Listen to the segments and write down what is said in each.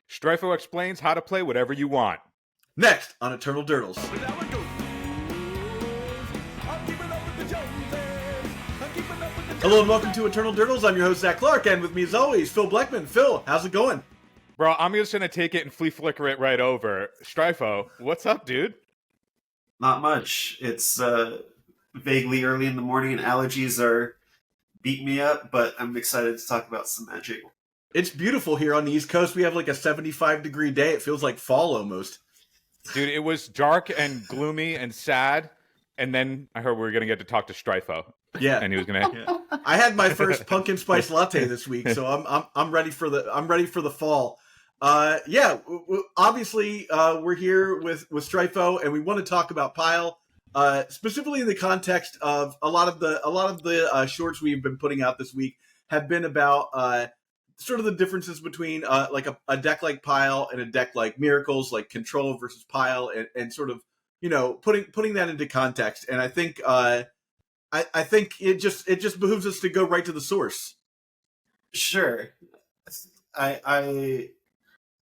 STRYFO explains how to play whatever you want. Next on Eternal Durdles. Hello and welcome to Eternal Durdles. I'm your host, Zach Clark, and with me as always, Phil Bleckman. Phil, how's it going? Bro, I'm just going to take it and flea flicker it right over. STRYFO, what's up, dude? Not much. It's vaguely early in the morning and allergies are beating me up, but I'm excited to talk about some Magic. It's beautiful here on the East Coast. We have like a 75-degree day. It feels like fall almost. Dude, it was dark and gloomy and sad, and then I heard we were going to get to talk to STRYFO. Yeah, and he was going to. Yeah. I had my first pumpkin spice latte this week, so I'm ready for the fall. Obviously we're here with STRYFO, and we want to talk about Pile, specifically in the context of a lot of the shorts we've been putting out this week have been about sort of the differences between like a deck like Pile and a deck like Miracles, like Control versus Pile, and sort of, you know, putting that into context. And I think I think it just behooves us to go right to the source. Sure. I'm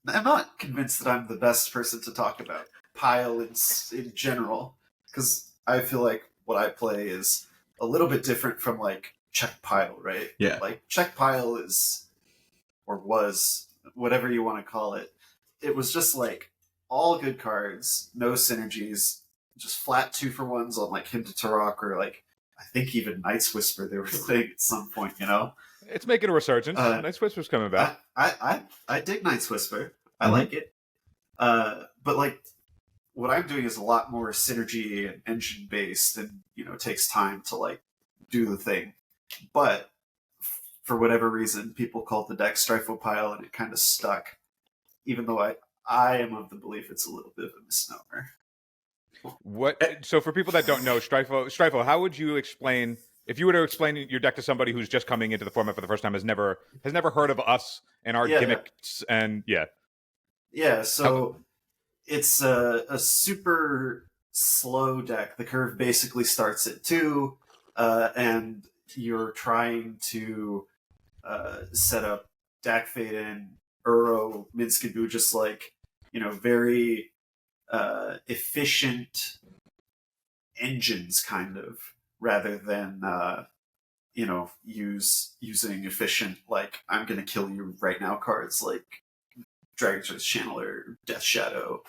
not convinced that I'm the best person to talk about Pile in general, because I feel like what I play is a little bit different from like Check Pile, right? Yeah. Like Check Pile is, or was, whatever you want to call it. It was just like all good cards, no synergies, just flat 2-for-1s on like Hymn to Tarok, or like I think even Night's Whisper they were saying at some point, you know? It's making a resurgence. Night's Whisper's coming back. I dig Night's Whisper. I like it. But like what I'm doing is a lot more synergy and engine based, and you know, takes time to like do the thing. But for whatever reason, people called the deck STRYFO Pile, and it kind of stuck. Even though I am of the belief it's a little bit of a misnomer. So for people that don't know, STRYFO, how would you explain, if you were to explain your deck to somebody who's just coming into the format for the first time, has never heard of us and our gimmicks, and so it's a super slow deck. The curve basically starts at 2, and you're trying to set up Dak Faden, Uro, Minskaboo, just like, you know, very efficient engines, kind of, rather than you know, using efficient, like, I'm gonna kill you right now cards like Dragon's Wrath Channeler, Death Shadow,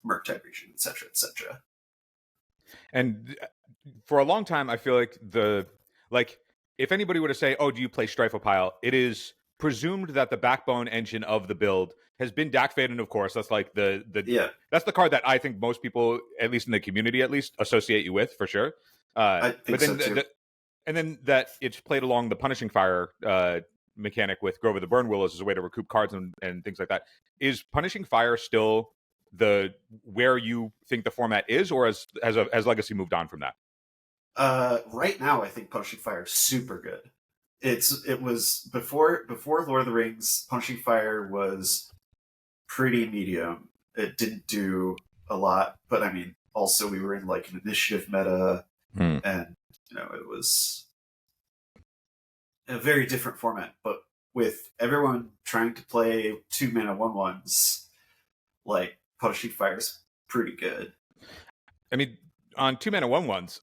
Murktide Region, etc., etc. And for a long time, I feel like if anybody were to say, "Oh, do you play STRYFO Pile?" it is presumed that the backbone engine of the build has been Dak Faden, of course. That's like that's the card that I think most people, at least in the community, at least associate you with, for sure. I think so too. And then that it's played along the Punishing Fire mechanic with Grove of the Burn Willows as a way to recoup cards and things like that. Is Punishing Fire still where you think the format is, or has Legacy moved on from that? Right now, I think Punishing Fire is super good. It was before Lord of the Rings. Punishing Fire was pretty medium. It didn't do a lot, but I mean, also we were in like an initiative meta, and you know, it was a very different format. But with everyone trying to play 2-mana 1/1s, like Punishing Fire's pretty good. I mean, on 2-mana 1/1s,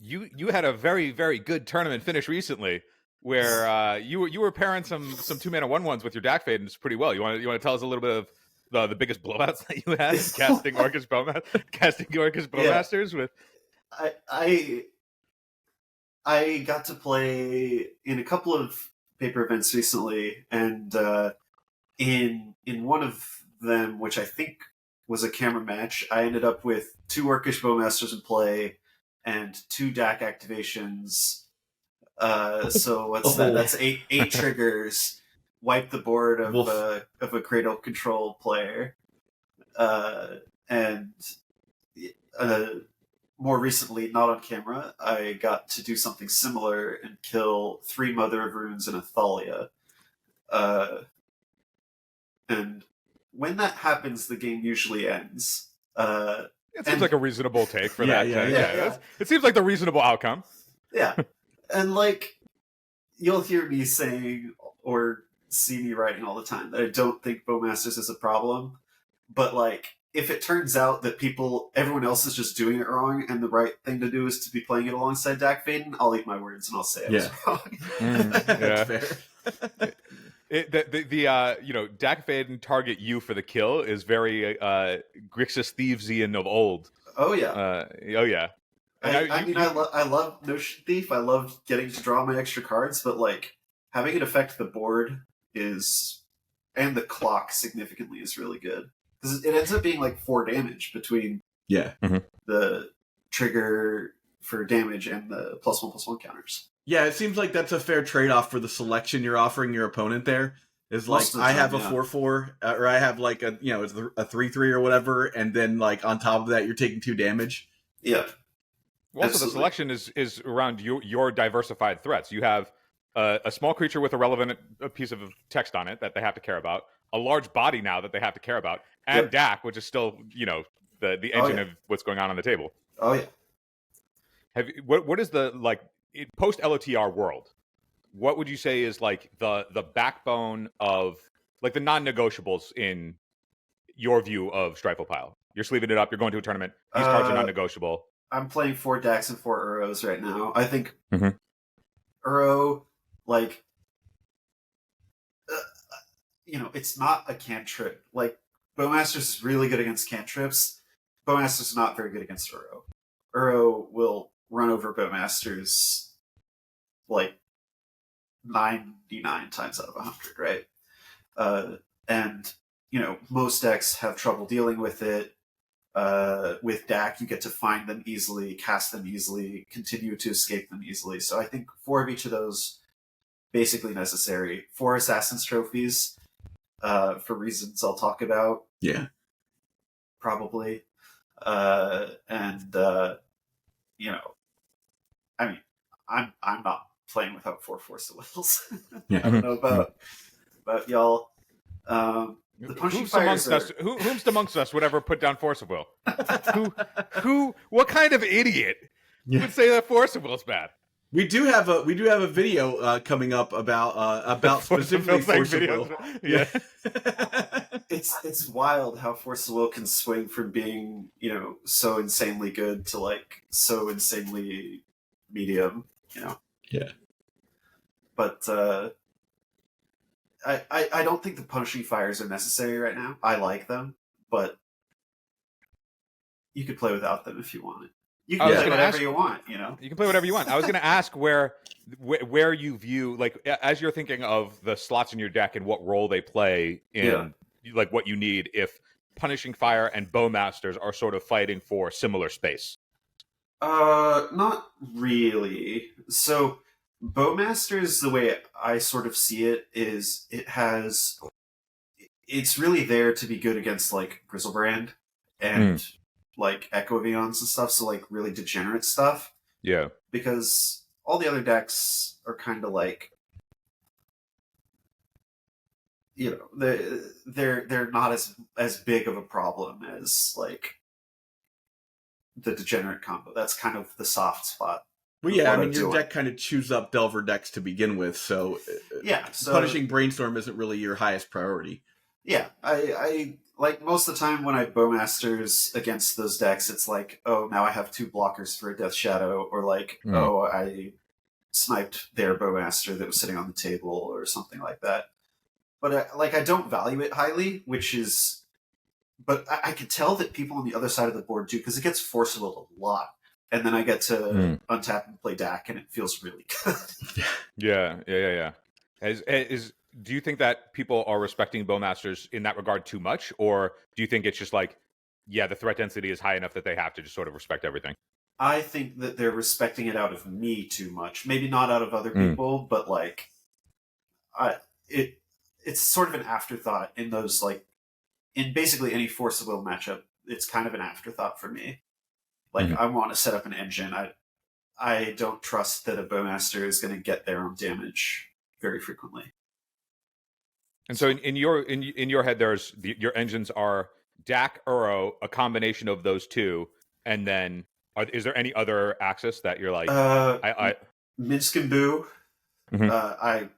you had a very, very good tournament finish recently, where you were pairing some 2-mana 1/1s with your Dak Fadens pretty well. You want to tell us a little bit of the biggest blowouts that you had casting Orcish Bowmasters with? I got to play in a couple of paper events recently, and in one of them, which I think was a camera match, I ended up with 2 Orcish Bowmasters in play and 2 Dak activations. So what's that? That's 8 triggers. Wipe the board of a Cradle Control player, and more recently, not on camera, I got to do something similar and kill 3 Mother of Runes and a Thalia. And when that happens, the game usually ends. It seems like a reasonable take for that. Yeah. It seems like the reasonable outcome. Yeah. And like, you'll hear me saying, or see me writing all the time that I don't think Bowmasters is a problem, but like if it turns out that everyone else is just doing it wrong, and the right thing to do is to be playing it alongside Dak Faden, I'll eat my words and I'll say I was wrong. That's fair. Dak Faden target you for the kill is very Grixis Thievesian of old. Oh yeah. I love Notion Thief. I love getting to draw my extra cards, but like having it affect the board and the clock significantly is really good. Because it ends up being like 4 damage between the trigger for damage and the +1/+1 counters. Yeah, it seems like that's a fair trade-off for the selection you're offering your opponent there. Is like, I have a 4/4, or I have like a 3/3 or whatever, and then like on top of that, you're taking 2 damage. Yeah. Well, also, the selection is around your diversified threats. You have a small creature with a relevant piece of text on it that they have to care about, a large body now that they have to care about, and Dak, which is still the engine of what's going on the table. Oh yeah. What is the post LOTR world? What would you say is like the backbone of like the non-negotiables in your view of STRYFO pile? You're sleeving it up. You're going to a tournament. These cards are non-negotiable. I'm playing 4 Dax and 4 Uros right now. I think Uro, like, it's not a cantrip. Like, Bowmasters is really good against cantrips. Bowmasters is not very good against Uro. Uro will run over Bowmasters like 99 times out of 100, right? And most decks have trouble dealing with it. With Dak, you get to find them easily, cast them easily, continue to escape them easily. So I think 4 of each of those basically necessary. 4 Assassin's Trophies, for reasons I'll talk about. Yeah. Probably. I'm not playing without 4 Force of Wills. Yeah. I don't know about y'all. The punching fires whomst amongst us would ever put down Force of Will? What kind of idiot would say that Force of Will is bad? We do have a video coming up about specifically Force of Will. Yeah. It's wild how Force of Will can swing from being, so insanely good to like so insanely medium, Yeah. But I don't think the punishing fires are necessary right now. I like them, but you could play without them if you wanted. You can play whatever you want, You can play whatever you want. I was going to ask where you view, like, as you're thinking of the slots in your deck and what role they play in, like, what you need if Punishing Fire and Bowmasters are sort of fighting for similar space. Not really. So, Bowmasters, the way I sort of see it, is it's really there to be good against, like, Grizzlebrand and like Echo Vions and stuff, so like really degenerate stuff. Yeah. Because all the other decks are kind of like, they're not as big of a problem as like the degenerate combo. That's kind of the soft spot. Well, yeah, I mean, your deck kind of chews up Delver decks to begin with, so punishing Brainstorm isn't really your highest priority. Yeah, I like most of the time when I Bowmasters against those decks, it's like, oh, now I have 2 blockers for a Death Shadow, or like, oh, I sniped their Bowmaster that was sitting on the table, or something like that. But I don't value it highly, but I could tell that people on the other side of the board do, because it gets forcible a lot. And then I get to untap and play Dak, and it feels really good. Yeah. Do you think that people are respecting Bowmasters in that regard too much? Or do you think it's just like, the threat density is high enough that they have to just sort of respect everything? I think that they're respecting it out of me too much. Maybe not out of other people, but like, it's sort of an afterthought in those, like, in basically any Force of Will matchup. It's kind of an afterthought for me. Like, I want to set up an engine. I don't trust that a Bowmaster is going to get their own damage very frequently. And so in your head, your engines are Dak, Uro, a combination of those two, and then is there any other axis that you're like? Minsk and Boo. I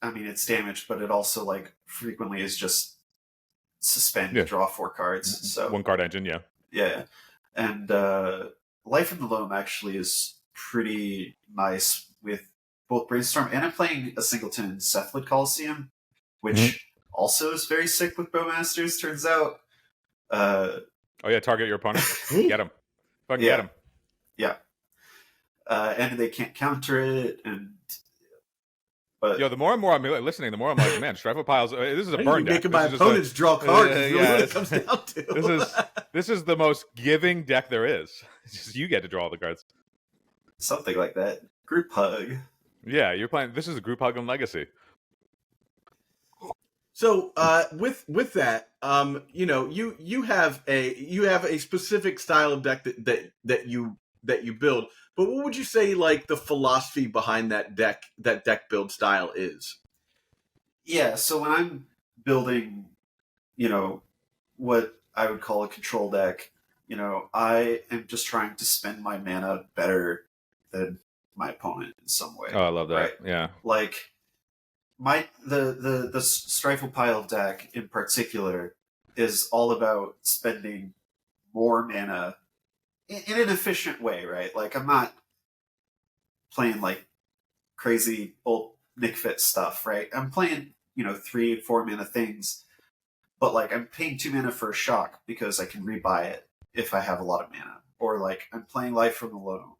I mean, it's damage, but it also like frequently is just suspend, Yeah. draw 4 cards. So 1 card engine, yeah. yeah, and Life in the Loam actually is pretty nice with both Brainstorm, and I'm playing a singleton Cephalid Coliseum, which also is very sick with Bowmasters. Turns out. Oh yeah, target your opponent, get him, fucking get him. Yeah, and they can't counter it, and. But the more and more I'm listening, the more I'm like, man, STRYFO piles. This is a burn deck. Making my opponents draw cards. Is really what it comes down to. This is the most giving deck there is. It's just you get to draw all the cards. Something like that. Group hug. Yeah, you're playing. This is a group hug on Legacy. So with that, you have a specific style of deck that you build. But what would you say, like, the philosophy behind that deck build style is? Yeah, so when I'm building, what I would call a control deck, I am just trying to spend my mana better than my opponent in some way. Oh, I love that. Right? Yeah. Like the STRYFO pile deck in particular is all about spending more mana in an efficient way, right? Like, I'm not playing like crazy old Nick Fit stuff, right? I'm playing, 3, 4 mana things, but like I'm paying 2 mana for a shock because I can rebuy it if I have a lot of mana. Or like I'm playing Life from the Loam,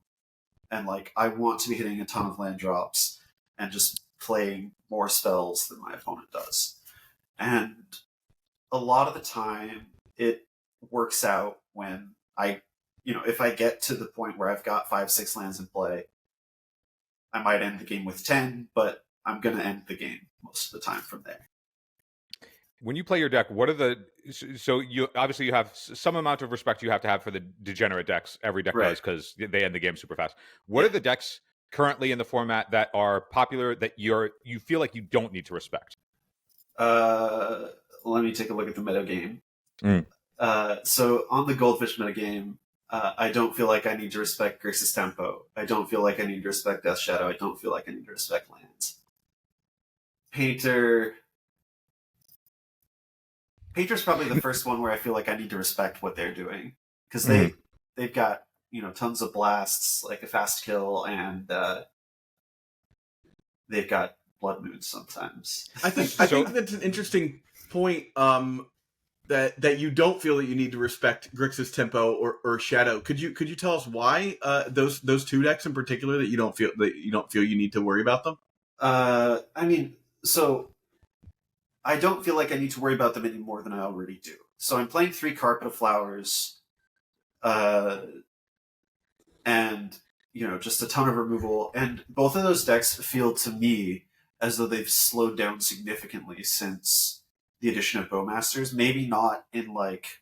and like I want to be hitting a ton of land drops and just playing more spells than my opponent does. And a lot of the time it works out when if I get to the point where I've got 5, 6 lands in play, I might end the game with 10, but I'm going to end the game most of the time from there. When you play your deck, what are so you obviously you have some amount of respect you have to have for the degenerate decks. Every deck does, because they end the game super fast. What are the decks currently in the format that are popular that you feel like you don't need to respect? Let me take a look at the metagame. So on the Goldfish metagame, I don't feel like I need to respect Grixis Tempo. I don't feel like I need to respect Death Shadow. I don't feel like I need to respect lands. Painter's probably the first one where I feel like I need to respect what they're doing, because they've got tons of blasts, like a fast kill, and they've got Blood Moons sometimes. I think that's an interesting point. That you don't feel that you need to respect Grixis Tempo or Shadow. Could you tell us why those 2 decks in particular that you don't feel you need to worry about them? So I don't feel like I need to worry about them any more than I already do. So I'm playing 3 Carpet of Flowers, and just a ton of removal, and both of those decks feel to me as though they've slowed down significantly since the addition of Bowmasters. Maybe not in like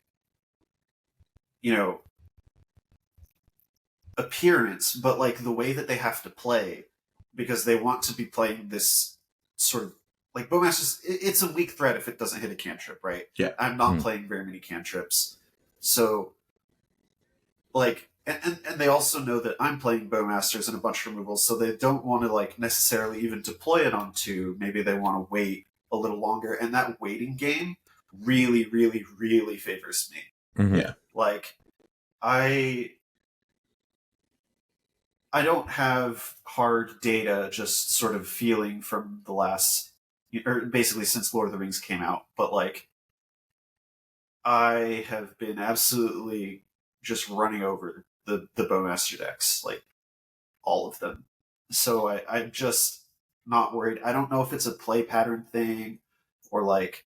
appearance, but like the way that they have to play, because they want to be playing this sort of like Bowmasters. It's a weak threat if it doesn't hit a cantrip, right? Yeah, I'm not playing very many cantrips, so like, and they also know that I'm playing Bowmasters and a bunch of removals, so they don't want to like necessarily even deploy it on 2. Maybe they want to wait a little longer, and that waiting game really, really, really favors me. Yeah, like I don't have hard data, just sort of feeling from the last, or basically since Lord of the Rings came out, but like I have been absolutely just running over the Bowmaster decks, like all of them. So I'm just not worried. I don't know if it's a play pattern thing or like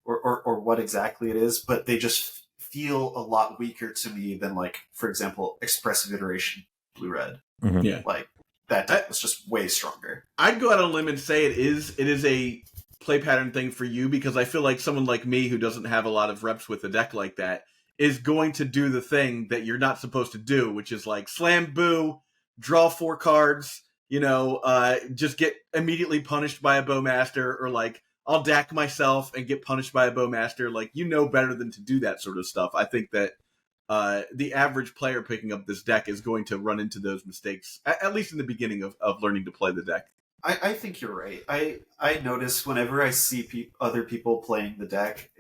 or what exactly it is, but they just feel a lot weaker to me than, like, for example, Expressive Iteration Blue-Red. Yeah, like that deck was just way stronger. I'd go out on a limb and say it is a play pattern thing for you, because I feel like someone like me who doesn't have a lot of reps with a deck like that is going to do the thing that you're not supposed to do, which is like slam boo, draw 4 cards, just get immediately punished by a Bowmaster, or like I'll DAC myself and get punished by a Bowmaster. Like, better than to do that sort of stuff. I think that the average player picking up this deck is going to run into those mistakes, at least in the beginning of learning to play the deck. I think you're right. I notice whenever I see other people playing the deck,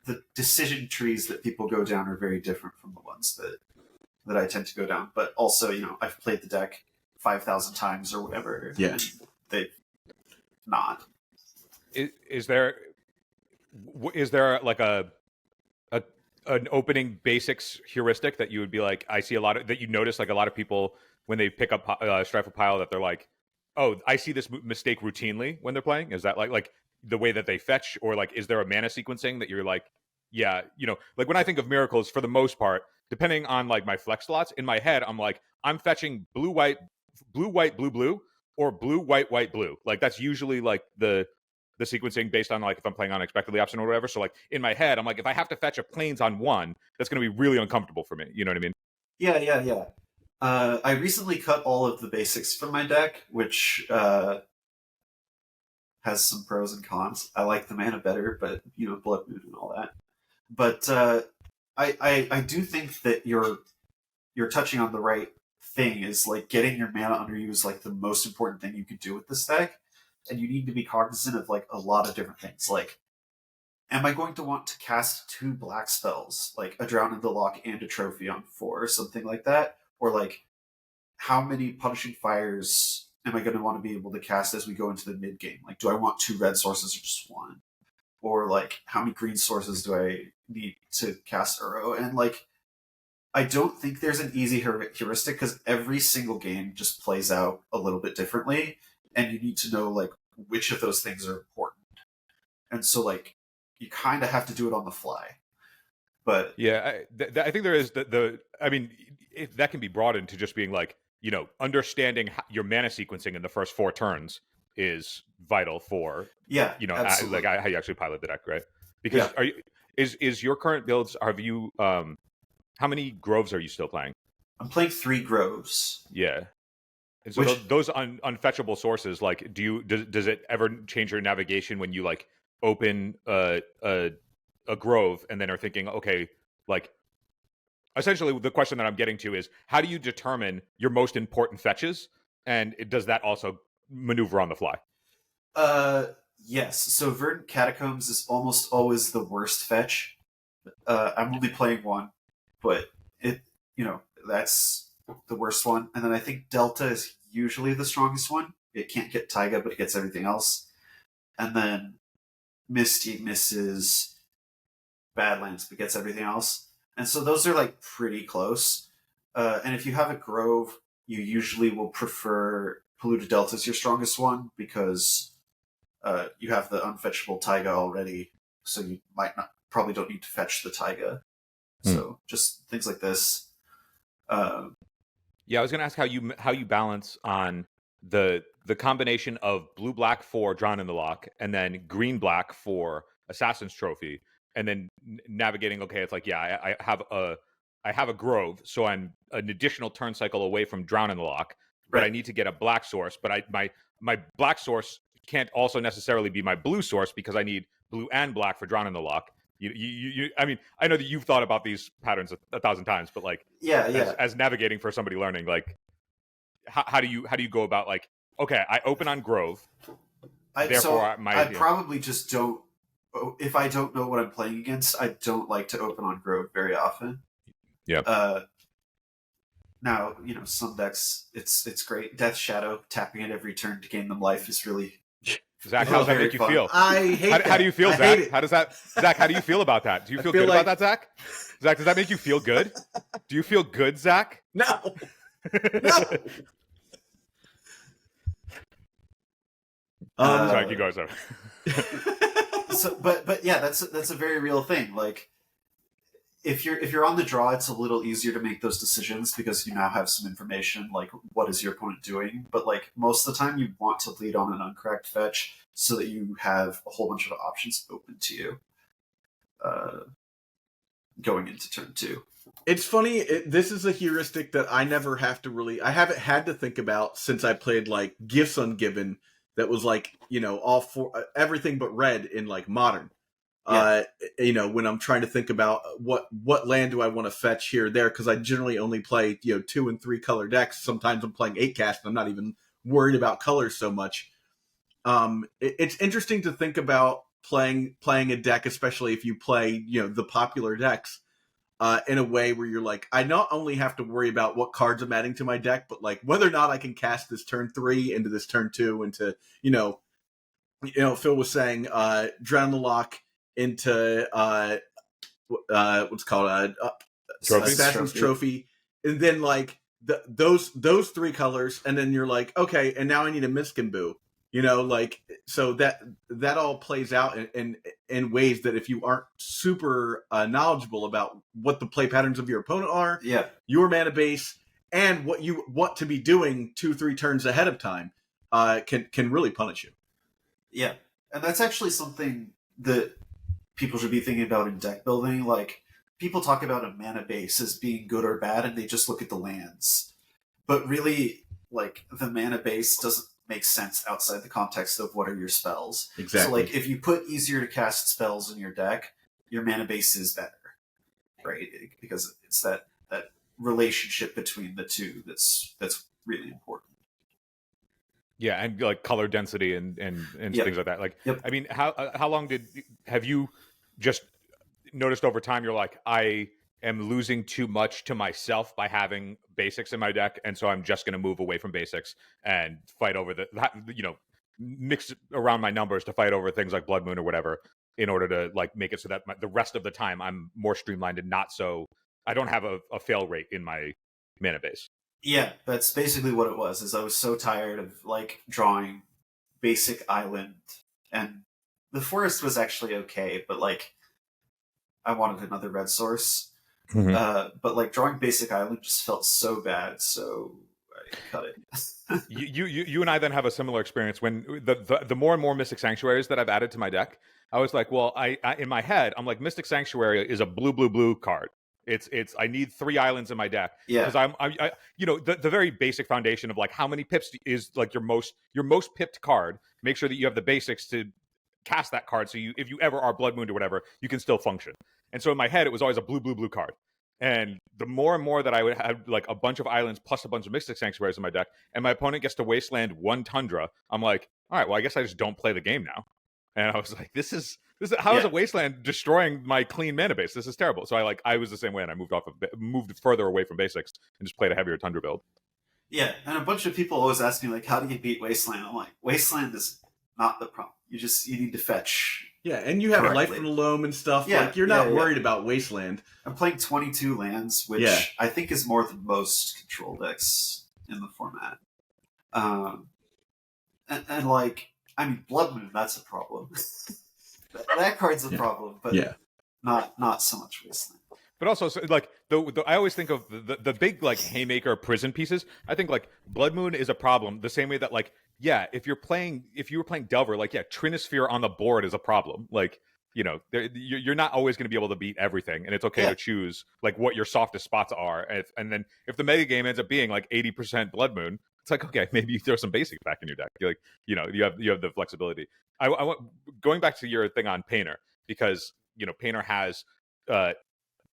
the decision trees that people go down are very different from the ones that I tend to go down. But also, I've played the deck 5,000 times or whatever. Yeah. And they've not. Is there like an opening basics heuristic that you would be like, I see a lot of that you notice, like a lot of people when they pick up STRYFO pile, that they're like, oh, I see this mistake routinely when they're playing? Is that like the way that they fetch, or like is there a mana sequencing that you're like, yeah, like when I think of miracles, for the most part, depending on like my flex slots in my head, I'm like, I'm fetching blue white blue blue, or blue white white blue. Like that's usually like the sequencing based on like if I'm playing unexpectedly option or whatever. So like in my head, I'm like, if I have to fetch a planes on one, that's going to be really uncomfortable for me. You know what I mean? Yeah. I recently cut all of the basics from my deck, which has some pros and cons. I like the mana better, but Blood Moon and all that. But I do think that you're touching on the right thing. Is like getting your mana under you is like the most important thing you can do with this deck, and you need to be cognizant of like a lot of different things. Like, am I going to want to cast 2 black spells, like a Drown in the Lock and a Trophy on 4, or something like that? Or like, how many Punishing Fires am I going to want to be able to cast as we go into the mid game? Like, do I want 2 red sources or just 1? Or like, how many green sources do I need to cast Uro? And like, I don't think there's an easy heuristic, because every single game just plays out a little bit differently, and you need to know like which of those things are important. And so like, you kind of have to do it on the fly. But yeah, I think there is I mean, that can be broadened to just being like, understanding your mana sequencing in the first 4 turns is vital for absolutely. like how you actually pilot the deck, right? Because is your current builds, have you how many groves are you still playing? I'm playing 3 groves. Yeah. And so those unfetchable sources, like, does it ever change your navigation when you like open a grove and then are thinking, okay, like, essentially the question that I'm getting to is, how do you determine your most important fetches, and does that also maneuver on the fly? Yes. So Verdant Catacombs is almost always the worst fetch. I'm only playing 1, but that's the worst one. And then I think Delta is usually the strongest one. It can't get Taiga, but it gets everything else. And then Misty misses Badlands, but gets everything else. And so those are like pretty close. And if you have a Grove, you usually will prefer Polluted Delta as your strongest one, because you have the unfetchable Taiga already, so you probably don't need to fetch the Taiga. So just things like this. Yeah, I was going to ask how you balance on the combination of blue-black for Drown in the Lock, and then green-black for Assassin's Trophy, and then navigating. Okay, it's like, yeah, I have a Grove, so I'm an additional turn cycle away from Drown in the Lock, but I need to get a black source. But my black source can't also necessarily be my blue source, because I need blue and black for Drown in the Lock. I mean, I know that you've thought about these patterns 1,000 times, but like, as navigating for somebody learning, like, how do you go about like, okay, I open on Grove, I probably just don't. If I don't know what I'm playing against, I don't like to open on Grove very often. Yeah. Now, some decks, it's great. Death Shadow, tapping it every turn to gain them life is really. Zach, how does that make you feel? I hate that. How do you feel, Zach? How does that, Zach? How do you feel about that? Do you feel good about that, Zach? Zach, does that make you feel good? Do you feel good, Zach? No. No. Zach, you go, sir. But yeah, that's a very real thing. Like, if you're on the draw, it's a little easier to make those decisions, because you now have some information, like what is your opponent doing. But like, most of the time, you want to lead on an uncracked fetch so that you have a whole bunch of options open to you going into turn 2. It's funny. This is a heuristic that I never have to really. I haven't had to think about since I played like Gifts Ungiven. That was like, all 4 everything but red in like Modern. Yeah. When I'm trying to think about what land do I want to fetch here or there, because I generally only play 2 and 3 color decks. Sometimes I'm playing 8 cast, and I'm not even worried about colors so much. It's interesting to think about playing a deck, especially if you play, the popular decks, in a way where you're like, I not only have to worry about what cards I'm adding to my deck, but like whether or not I can cast this turn 3 into this turn 2 into, Phil was saying, Drown the Lock into what's called Assassin's Trophy, and then like those 3 colors, and then you're like, okay, and now I need a Miskenboo. So that all plays out in ways that if you aren't super knowledgeable about what the play patterns of your opponent are, your mana base, and what you want to be doing 2-3 turns ahead of time, can really punish you. Yeah, and that's actually something that people should be thinking about in deck building. Like, people talk about a mana base as being good or bad, and they just look at the lands. But really, like, the mana base doesn't make sense outside the context of what are your spells. Exactly. So, like, if you put easier to cast spells in your deck, your mana base is better, right? Because it's that relationship between the two that's really important. Yeah, and like color density and things like that. Like, I mean, how long have you just noticed over time? You're like, I am losing too much to myself by having basics in my deck, and so I'm just going to move away from basics and fight over mix around my numbers to fight over things like Blood Moon or whatever, in order to like make it so that the rest of the time I'm more streamlined and not so I don't have a fail rate in my mana base. Yeah, that's basically what it was. Is I was so tired of like drawing basic island, and the forest was actually okay, but like I wanted another red source. Mm-hmm. But like drawing basic island just felt so bad, so I cut it. you and I then have a similar experience when the more and more Mystic Sanctuaries that I've added to my deck. I was like, well, I in my head I'm like, Mystic Sanctuary is a blue card. It's I need 3 islands in my deck because I the very basic foundation of like how many pips is like your most pipped card. Make sure that you have the basics to cast that card, so if you ever are Blood Moon or whatever, you can still function. And so in my head, it was always a blue card. And the more and more that I would have like a bunch of islands plus a bunch of Mystic Sanctuaries in my deck, and my opponent gets to wasteland 1 Tundra, I'm like, all right, well, I guess I just don't play the game now. And I was like, this is how is a wasteland destroying my clean mana base? This is terrible. So I was the same way, and I moved further away from basics and just played a heavier Tundra build. Yeah, and a bunch of people always ask me like, how do you beat wasteland? I'm like, wasteland is not the problem. You need to fetch. Yeah, and you have correctly. Life from the Loam and stuff. Yeah, like you're not worried about wasteland. I'm playing 22 lands, which I think is more than most control decks in the format. And like, I mean, Blood Moon, that's a problem. that card's a problem, but not so much wasteland. But also, like I always think of the big like haymaker prison pieces. I think like Blood Moon is a problem the same way that like if you were playing Delver, like Trinisphere on the board is a problem. Like you're not always going to be able to beat everything, and it's okay to choose like what your softest spots are. And then if the mega game ends up being like 80% Blood Moon, it's like, okay, maybe you throw some basics back in your deck. You're like you have the flexibility. I want going back to your thing on Painter, because Painter has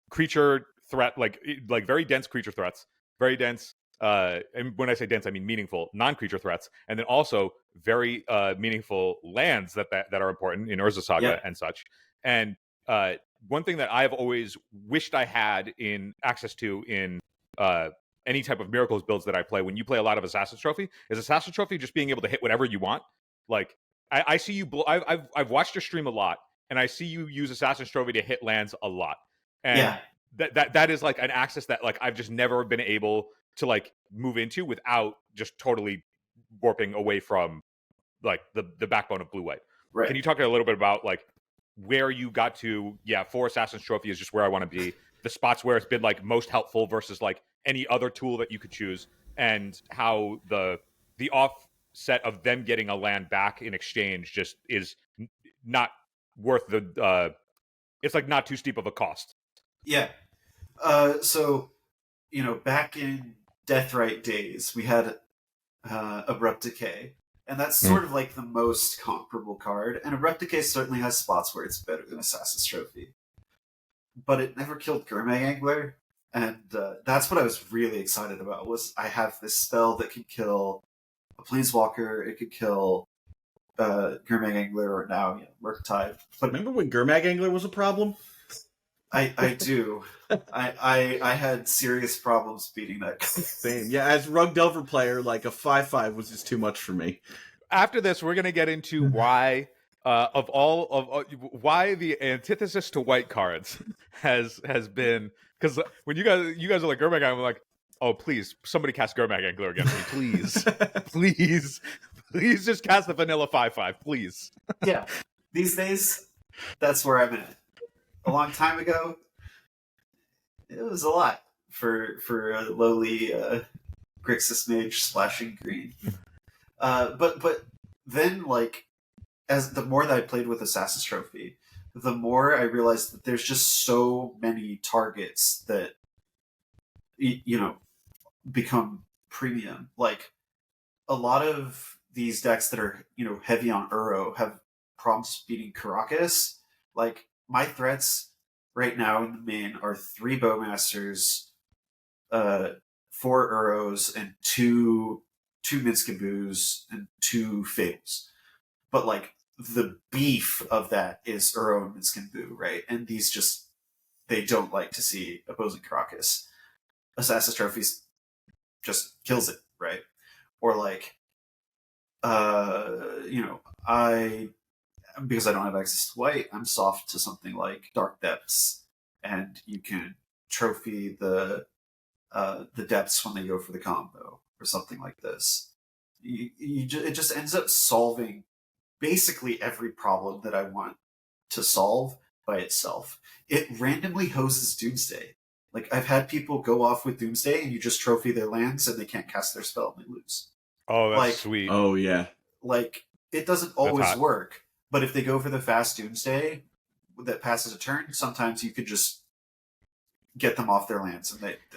creature threat, like very dense creature threats, very dense. And when I say dense, I mean meaningful non-creature threats, and then also very meaningful lands that are important in Urza Saga and such. And one thing that I've always wished I had in access to in any type of Miracles builds that I play, when you play a lot of Assassin's Trophy, is Assassin's Trophy just being able to hit whatever you want. Like I see you, I've watched your stream a lot, and I see you use Assassin's Trophy to hit lands a lot. And that is like an axis that like I've just never been able to like move into without just totally warping away from like the backbone of blue white. Right. Can you talk a little bit about like where you got to? For Assassin's Trophy is just where I want to be. The spots where it's been like most helpful versus like any other tool that you could choose, and how the offset of them getting a land back in exchange just is not worth the it's like not too steep of a cost. So back in Deathrite days, we had Abrupt Decay, and that's sort of like the most comparable card. And Abrupt Decay certainly has spots where it's better than Assassin's Trophy, but it never killed Gourmet Angler, and that's what I was really excited about. Was I have this spell that can kill a Planeswalker. It could kill Gurmag Angler, or now Murktide. But remember when Gurmag Angler was a problem? I do. I had serious problems beating that. Same. Yeah, as Rug Delver player, like a 5/5 was just too much for me. After this, we're gonna get into why why the antithesis to white cards has been, because when you guys are like Gurmag, I'm like, oh please, somebody cast Gurmag Angler against me, please, please just cast the vanilla 5/5, please. Yeah, these days, that's where I'm at. A long time ago, it was a lot for a lowly Grixis mage splashing green. But then, like, as the more that I played with Assassin's Trophy, the more I realized that there's just so many targets that become premium. Like, a lot of these decks that are heavy on Uro have problems beating Karakas. Like, my threats right now in the main are 3 Bowmasters, 4 Uros, and 2 Minskaboos, and 2 Fables. But, like, the beef of that is Uro and Minskaboo, right? And these just, they don't like to see opposing Karakas. Assassin's Trophies just kills it, right? Or, like, because I don't have access to white, I'm soft to something like Dark Depths, and you can trophy the depths when they go for the combo, or something like this. It just ends up solving basically every problem that I want to solve by itself. It randomly hoses Doomsday. Like, I've had people go off with Doomsday, and you just trophy their lands, and they can't cast their spell, and they lose. Oh, that's Like, sweet. Oh yeah. Like, it doesn't always work, but if they go for the fast Doomsday that passes a turn, sometimes you could just get them off their lands,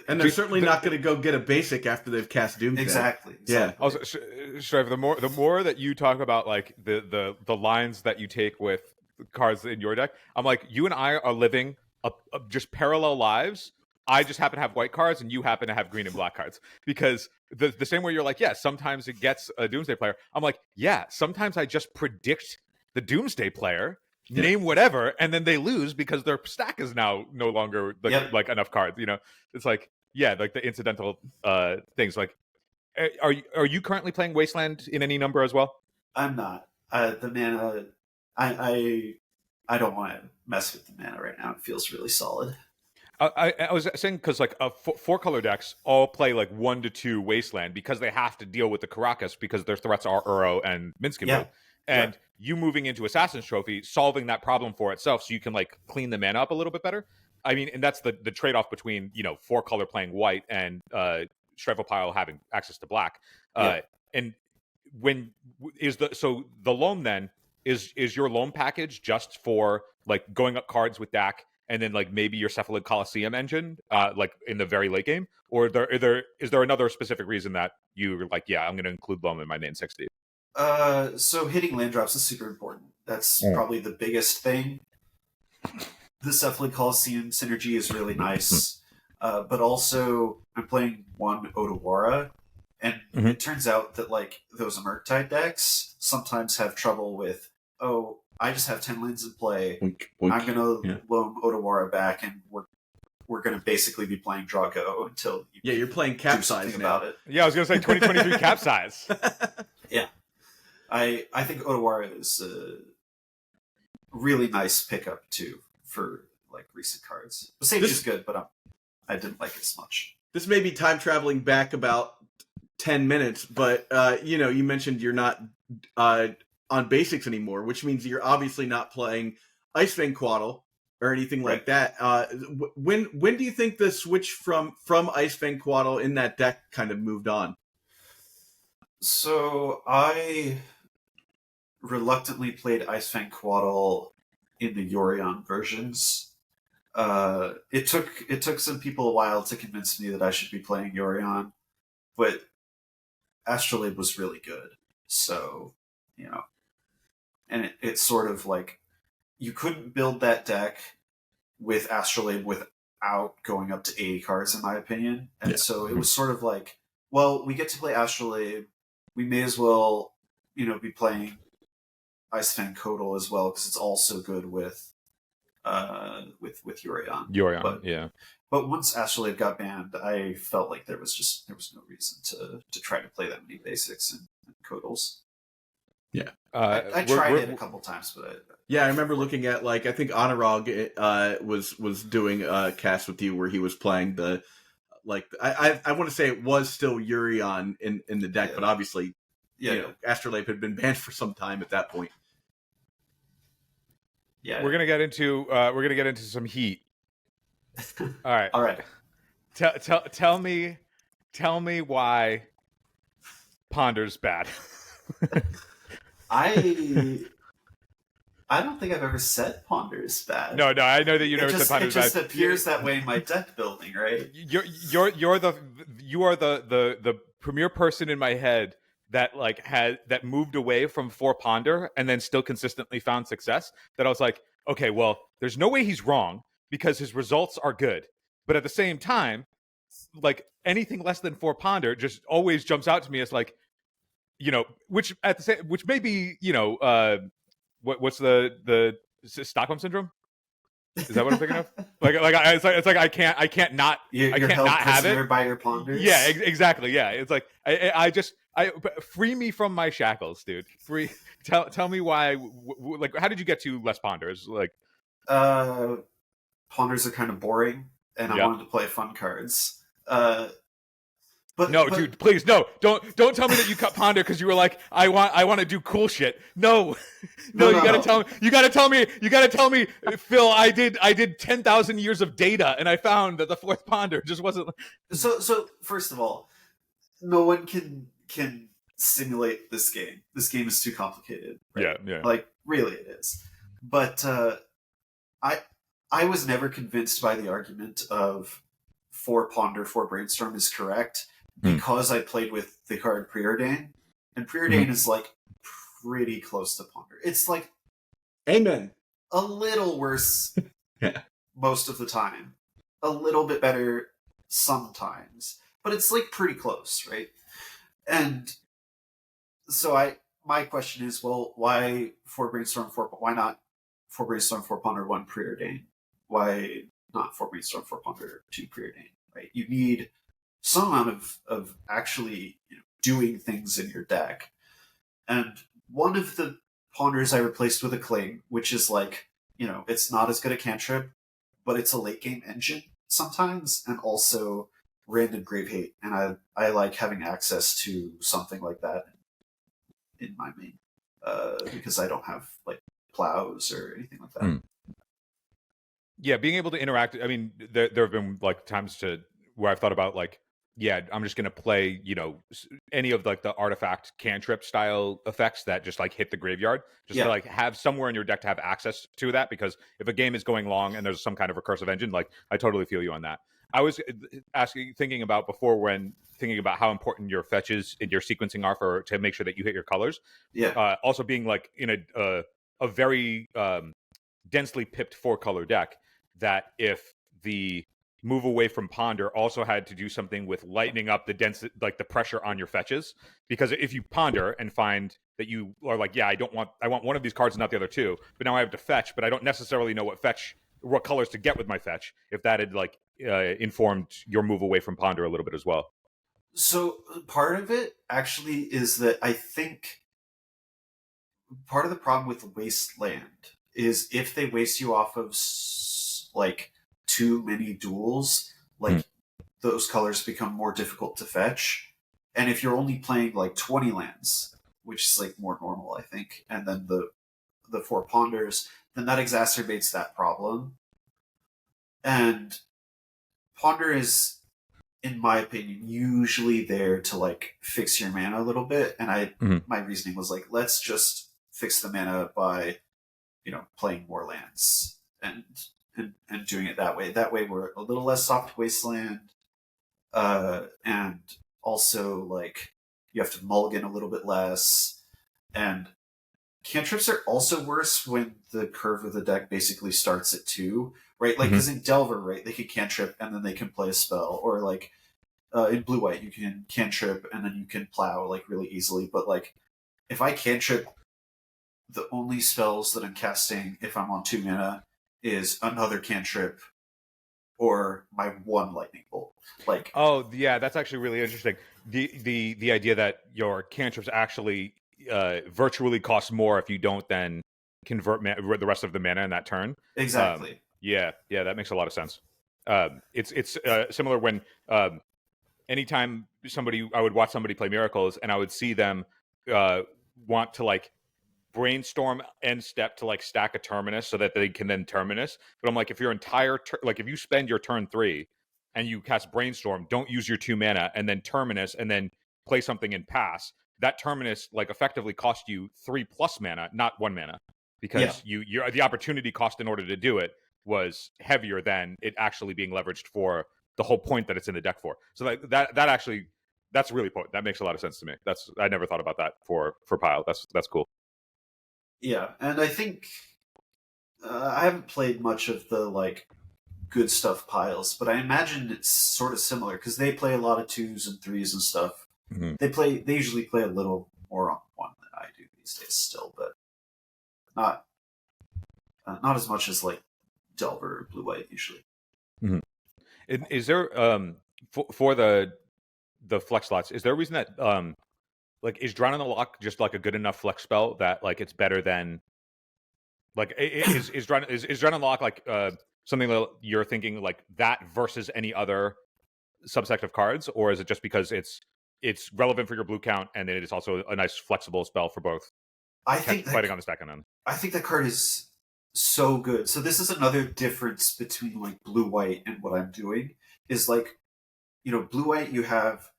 and they're certainly not going to go get a basic after they've cast Doomsday. Exactly. Yeah. Also, Strife, the more that you talk about, like, the lines that you take with cards in your deck, I'm like, you and I are living just parallel lives. I just happen to have white cards, and you happen to have green and black cards. Because the same way you're like, yeah, sometimes it gets a Doomsday player. I'm like, yeah, sometimes I just predict the Doomsday player, name whatever, and then they lose because their stack is now no longer like enough cards. It's like, yeah, like the incidental things. Like, are you currently playing Wasteland in any number as well? I'm not. The mana, I don't want to mess with the mana right now. It feels really solid. I was saying because, like, 4-color decks all play like 1 to 2 Wasteland because they have to deal with the Karakas because their threats are Uro and Minskaboo. Yeah. And you moving into Assassin's Trophy, solving that problem for itself, so you can, like, clean the mana up a little bit better. I mean, and that's the trade-off between 4-color playing white and STRYFO Pile having access to black. And when is the loam then is your loam package just for, like, going up cards with Dak, and then, like, maybe your Cephalid Coliseum engine, like, in the very late game, or is there another specific reason that you're like, yeah, I'm going to include loam in my main 60? So hitting land drops is super important. That's probably the biggest thing. The Cephalid Coliseum synergy is really nice, but also I'm playing 1 Otawara, and it turns out that, like, those Murktide decks sometimes have trouble with, I just have 10 lands in play. Wink, wink. I'm gonna loam Otawara back, and we're gonna basically be playing Draw-Go until you're playing Capsize now. about it. Yeah, I was gonna say 2023 Capsize. Yeah, I think Otawara is a really nice pickup too for, like, recent cards. The Sage is good, but I didn't like it as much. This may be time traveling back about 10 minutes, but you mentioned you're not on basics anymore, which means you're obviously not playing Icefang Quaddle or anything like that. When do you think the switch from Icefang Quaddle in that deck kind of moved on? So I reluctantly played Icefang Quaddle in the Yorion versions. It took some people a while to convince me that I should be playing Yorion, but Astrolabe was really good. So, and it's sort of like, you couldn't build that deck with Astrolabe without going up to 80 cards, in my opinion. And so it was sort of like, well, we get to play Astrolabe, we may as well, be playing Ice Fang Kodal as well, because it's also good with Yorion. Yeah. But once Astrolabe got banned, I felt like there was no reason to try to play that many basics and Kodals. Yeah, I tried it a couple times, but I remember looking at, like, I think Anurag was doing a cast with you where he was playing the, like, I want to say it was still Yurion in the deck, but obviously, Astrolabe had been banned for some time at that point. Yeah, we're gonna get into some heat. All right. All right. Tell me why Ponder's bad. I don't think I've ever said Ponder is bad. No, I know that you never said Ponder is bad. It just appears that way in my deck building, right? You are the premier person in my head that that moved away from 4 Ponder and then still consistently found success. That I was like, okay, well, there's no way he's wrong because his results are good, but at the same time, like, anything less than 4 Ponder just always jumps out to me as like, which may be, what's the Stockholm syndrome? Is that what I'm thinking of? It's like I can't not have it by your Ponders. Yeah, exactly. Yeah, it's like I free me from my shackles, dude. Tell me why. Like, how did you get to less Ponders? Like, Ponders are kind of boring, and I wanted to play fun cards. Dude, please, no! Don't tell me that you cut Ponder because you were like, I want to do cool shit. No, you gotta tell me. You gotta tell me, Phil. I did 10,000 years of data, and I found that the 4th Ponder just wasn't. So first of all, no one can simulate this game. This game is too complicated. Right? Yeah. Like, really, it is. But I was never convinced by the argument of 4 Ponder, 4 Brainstorm is correct, because I played with the card Preordain, and Preordain is like pretty close to Ponder. It's like Amen. A little worse most of the time, a little bit better sometimes, but it's like pretty close, right? And so my question is, well, why 4 Brainstorm 4? Why not 4 Brainstorm 4 Ponder 1 Preordain? Why not 4 Brainstorm 4 Ponder 2 Preordain? Right? You need some amount of actually doing things in your deck. And one of the Ponders I replaced with a Cling, which is like, it's not as good a cantrip, but it's a late game engine sometimes, and also random Grave Hate. And I like having access to something like that in my main, because I don't have like plows or anything like that. Yeah, being able to interact. I mean, there have been like times where I've thought about like, I'm just going to play, any of like the artifact cantrip style effects that just like hit the graveyard, just to like have somewhere in your deck to have access to that. Because if a game is going long and there's some kind of recursive engine, like, I totally feel you on that. I was thinking about how important your fetches and your sequencing are to make sure that you hit your colors. Yeah. Also being like in a very densely pipped 4-color deck, that if the move away from Ponder also had to do something with lightening up the density, like the pressure on your fetches. Because if you Ponder and find that you are like, I want one of these cards and not the other two, but now I have to fetch, but I don't necessarily know what colors to get with my fetch, if that had like informed your move away from Ponder a little bit as well. So part of it actually is that I think part of the problem with Wasteland is if they waste you off of like too many duels, like those colors become more difficult to fetch. And if you're only playing like 20 lands, which is like more normal, I think, and then the 4 Ponders, then that exacerbates that problem. And Ponder is, in my opinion, usually there to like fix your mana a little bit. And my reasoning was like, let's just fix the mana by, playing more lands and doing it that way. That way we're a little less soft Wasteland. And also, like, you have to mulligan a little bit less. And cantrips are also worse when the curve of the deck basically starts at 2, right? Like, because in Delver, right, they can cantrip and then they can play a spell. Or, like, in blue white you can cantrip and then you can plow like really easily. But like if I cantrip, the only spells that I'm casting if I'm on 2 mana is another cantrip or my 1 lightning bolt. Like, oh yeah, that's actually really interesting. The idea that your cantrips actually virtually cost more if you don't then convert the rest of the mana in that turn. exactly. Yeah, that makes a lot of sense. It's similar when anytime I would watch somebody play Miracles and I would see them want to like brainstorm end step to like stack a terminus so that they can then terminus. But I'm like, if your entire like if you spend your turn 3 and you cast brainstorm, don't use your 2 mana and then terminus and then play something and pass. That terminus like effectively cost you 3+ mana, not 1 mana, because you're the opportunity cost in order to do it was heavier than it actually being leveraged for the whole point that it's in the deck for. So that actually that's really potent. That makes a lot of sense to me. I never thought about that for Pile. That's cool. Yeah, and I think I haven't played much of the like good stuff piles, but I imagine it's sort of similar because they play a lot of 2s and 3s and stuff. Mm-hmm. They usually play a little more on 1 than I do these days still, but not as much as like Delver or Blue White usually. Mm-hmm. Is there for the flex slots? Is there a reason that like is Drown in the Lock just like a good enough flex spell that like it's better than like is Drown in the Lock like something that you're thinking like that versus any other subsect of cards, or is it just because it's relevant for your blue count and it is also a nice flexible spell for both? I think fighting on the stack end. I think that card is so good. So this is another difference between like blue white and what I'm doing is like, you know, blue white you have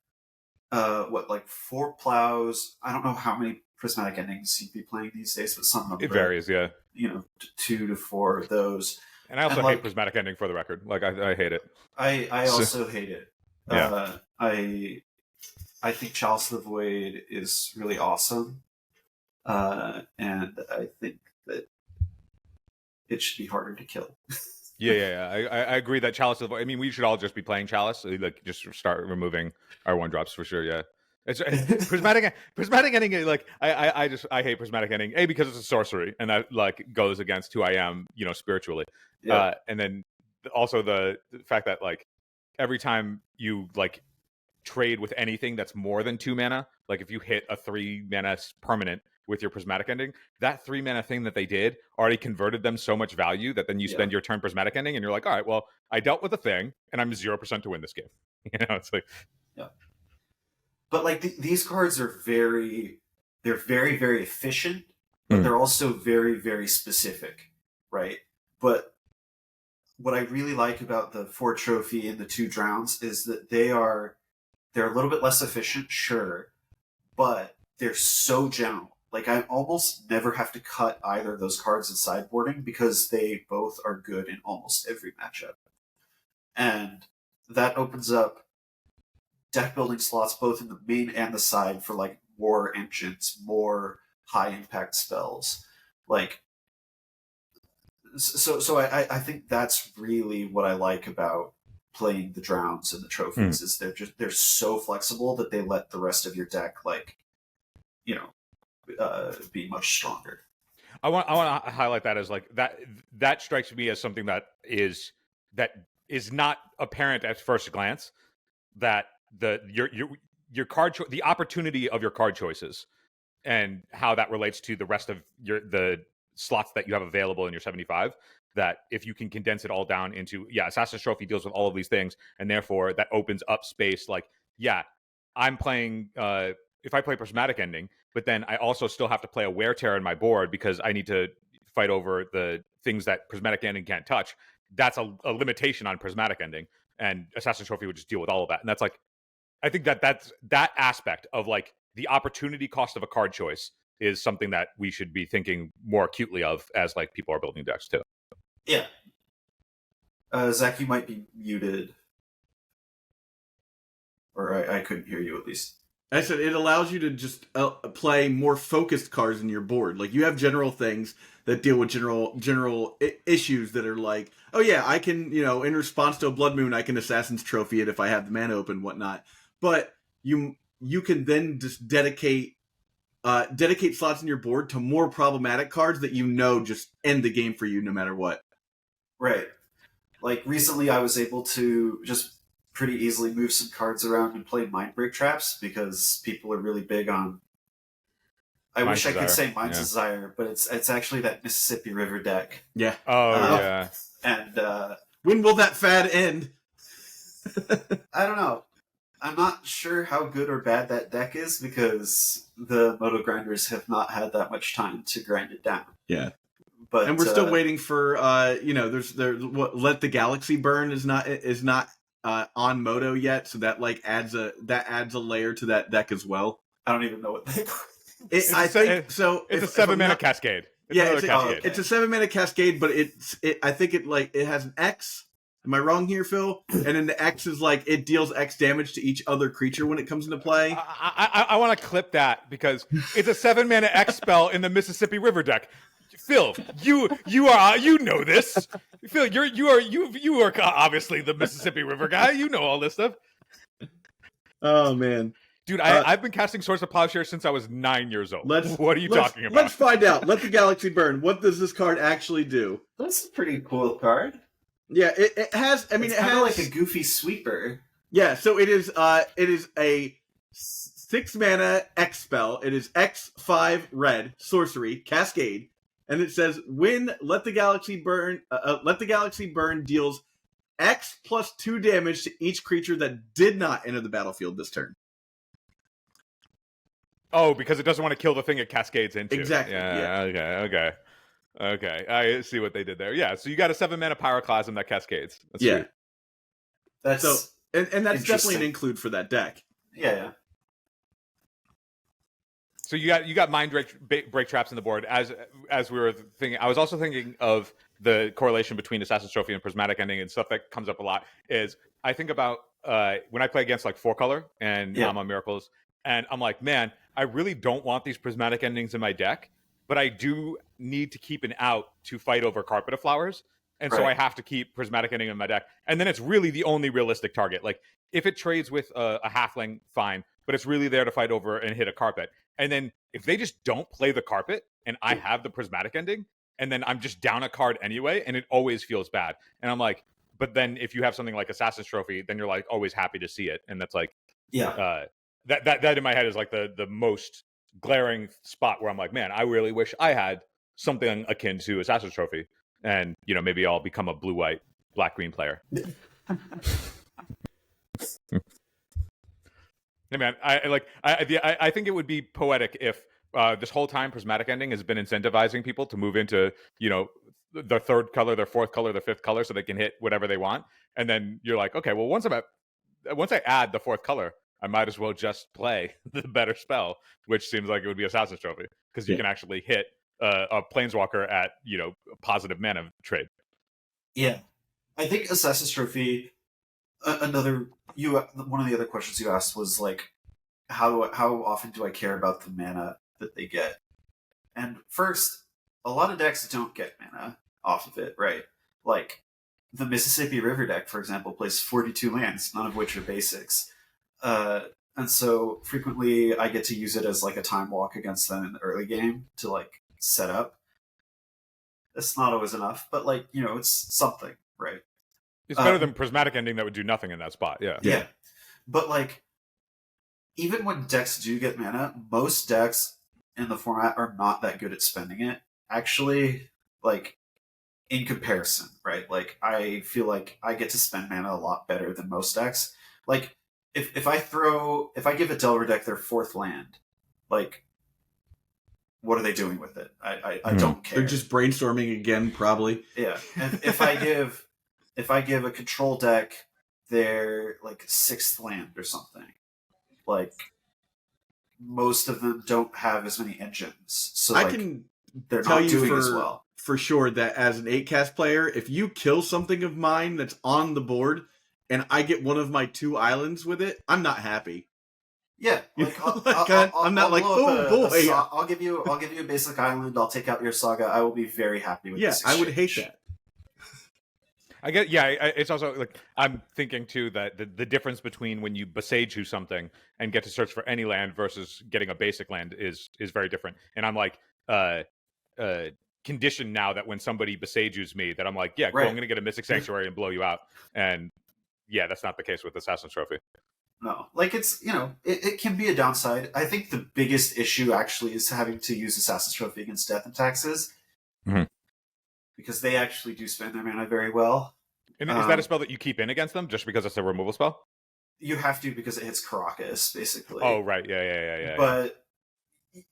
like 4 plows. I don't know how many prismatic endings you'd be playing these days, but some number. It varies, yeah. You know, 2 to 4 of those. And I also hate prismatic ending for the record. Like I hate it. I also hate it. Yeah. I think Chalice of the Void is really awesome. And I think that it should be harder to kill. Yeah. I agree that Chalice of the Void. I mean, we should all just be playing Chalice. Like, just start removing our 1-drops for sure. Yeah. It's prismatic ending. Like, I hate prismatic ending. A, because it's a sorcery, and that like goes against who I am, you know, spiritually. Yeah. And then also the fact that like every time you like trade with anything that's more than 2 mana, like if you hit a 3 mana permanent with your prismatic ending, that 3 mana thing that they did already converted them so much value that then you spend your turn prismatic ending and you're like, all right, well, I dealt with a thing and I'm 0% to win this game. You know, it's like, yeah. But like these cards are very very efficient, but they're also very very specific, right? But what I really like about the 4 trophy and the 2 drowns is that they're a little bit less efficient, sure, but they're so general. Like, I almost never have to cut either of those cards in sideboarding because they both are good in almost every matchup. And that opens up deck building slots both in the main and the side for, like, war engines, more high-impact spells. Like, so I think that's really what I like about playing the drowns and the trophies is they're so flexible that they let the rest of your deck, like, you know, be much stronger. I want to highlight that as like that strikes me as something that is not apparent at first glance, that your card the opportunity of your card choices and how that relates to the rest of the slots that you have available in your 75, that if you can condense it all down into Assassin's Trophy deals with all of these things, and therefore that opens up space. Like, I'm playing if I play prismatic ending, but then I also still have to play a wear tear in my board because I need to fight over the things that prismatic ending can't touch. That's a limitation on prismatic ending, and Assassin's Trophy would just deal with all of that. And that's like, I think that's that aspect of like the opportunity cost of a card choice is something that we should be thinking more acutely of as like people are building decks too. Yeah. Zach, you might be muted. Or I couldn't hear you at least. I said it allows you to just play more focused cards in your board. Like you have general things that deal with general issues that are like, oh yeah, I can, in response to a Blood Moon, I can Assassin's Trophy it if I have the mana open and whatnot. But you can then just dedicate slots in your board to more problematic cards that just end the game for you no matter what. Right. Like recently I was able to just pretty easily move some cards around and play Mind Break Traps because people are really big on... I wish I could say Mind's Desire, but it's actually that Mississippi River deck. Yeah. Oh, yeah. And when will that fad end? I don't know. I'm not sure how good or bad that deck is because the Moto Grinders have not had that much time to grind it down. Yeah. And we're still waiting for Let the Galaxy Burn is not on Moto yet, so that adds a layer to that deck as well. I don't even know what they It's a 7-mana Cascade. It's a 7-mana Cascade, but I think it has an X. Am I wrong here, Phil? And then the X is it deals X damage to each other creature when it comes into play. I want to clip that because it's a 7-mana X spell in the Mississippi River deck. Phil, you know this. Phil, you are obviously the Mississippi River guy. You know all this stuff. Oh man, dude, I've been casting Swords of Plowshare since I was 9 years old. What are you talking about? Let's find out. Let the Galaxy Burn. What does this card actually do? That's a pretty cool card. Yeah, it has. I mean, it has like a goofy sweeper. Yeah, so it is a 6-mana X spell. It is X5 red sorcery Cascade. And it says, when Let the Galaxy Burn deals X plus 2 damage to each creature that did not enter the battlefield this turn. Oh, because it doesn't want to kill the thing it cascades into. Exactly. Yeah. Okay. I see what they did there. Yeah, so you got a 7-mana Pyroclasm that cascades. That's sweet. That's and that's definitely an include for that deck. Yeah. So you got Mind break Traps in the board as we were thinking. I was also thinking of the correlation between Assassin's Trophy and Prismatic Ending and stuff that comes up a lot. Is I think about when I play against 4-color and I'm on Miracles, and I'm like, man, I really don't want these Prismatic Endings in my deck, but I do need to keep an out to fight over Carpet of Flowers, and so I have to keep Prismatic Ending in my deck. And then it's really the only realistic target. Like if it trades with a halfling, fine, but it's really there to fight over and hit a carpet. And then if they just don't play the carpet and I have the Prismatic Ending, and then I'm just down a card anyway, and it always feels bad. And I'm like, but then if you have something like Assassin's Trophy, then you're always happy to see it. And that's that in my head is the most glaring spot where I'm like, man, I really wish I had something akin to Assassin's Trophy. And, maybe I'll become a blue-white, black-green player. Hey man, I think it would be poetic if this whole time Prismatic Ending has been incentivizing people to move into their third color, their fourth color, their fifth color, so they can hit whatever they want. And then you're like, okay, well once I add the fourth color, I might as well just play the better spell, which seems like it would be Assassin's Trophy because you can actually hit a Planeswalker at positive mana trade. Yeah, I think Assassin's Trophy. One of the other questions you asked was how often do I care about the mana that they get? And first, a lot of decks don't get mana off of it, right? Like the Mississippi River deck, for example, plays 42 lands, none of which are basics, and so frequently I get to use it as a time walk against them in the early game to set up. It's not always enough, but it's something, right? It's better than Prismatic Ending that would do nothing in that spot. Yeah. But even when decks do get mana, most decks in the format are not that good at spending it. Actually, in comparison, right? I feel like I get to spend mana a lot better than most decks. If I give a Delver deck their fourth land, what are they doing with it? I don't care. They're just brainstorming again, probably. Yeah. If I give a control deck their sixth land or something, most of them don't have as many engines, so I can they're tell not you doing as well. For sure that as an 8-cast player, if you kill something of mine that's on the board and I get one of my 2 islands with it, I'm not happy. Yeah, like I'm not like, oh boy. I'll give you a basic island. I'll take out your saga. I will be very happy with this exchange. I would hate that. I get, it's also like I'm thinking too that the difference between when you besage something and get to search for any land versus getting a basic land is very different. And I'm like conditioned now that when somebody besages me, that I'm like, yeah, cool, I'm going to get a Mystic Sanctuary and blow you out. And yeah, that's not the case with Assassin's Trophy. No, like it's, it can be a downside. I think the biggest issue actually is having to use Assassin's Trophy against Death and Taxes. Mm-hmm. Because they actually do spend their mana very well. And is that a spell that you keep in against them just because it's a removal spell? You have to because it hits Caracas, basically. Oh, right. Yeah. But,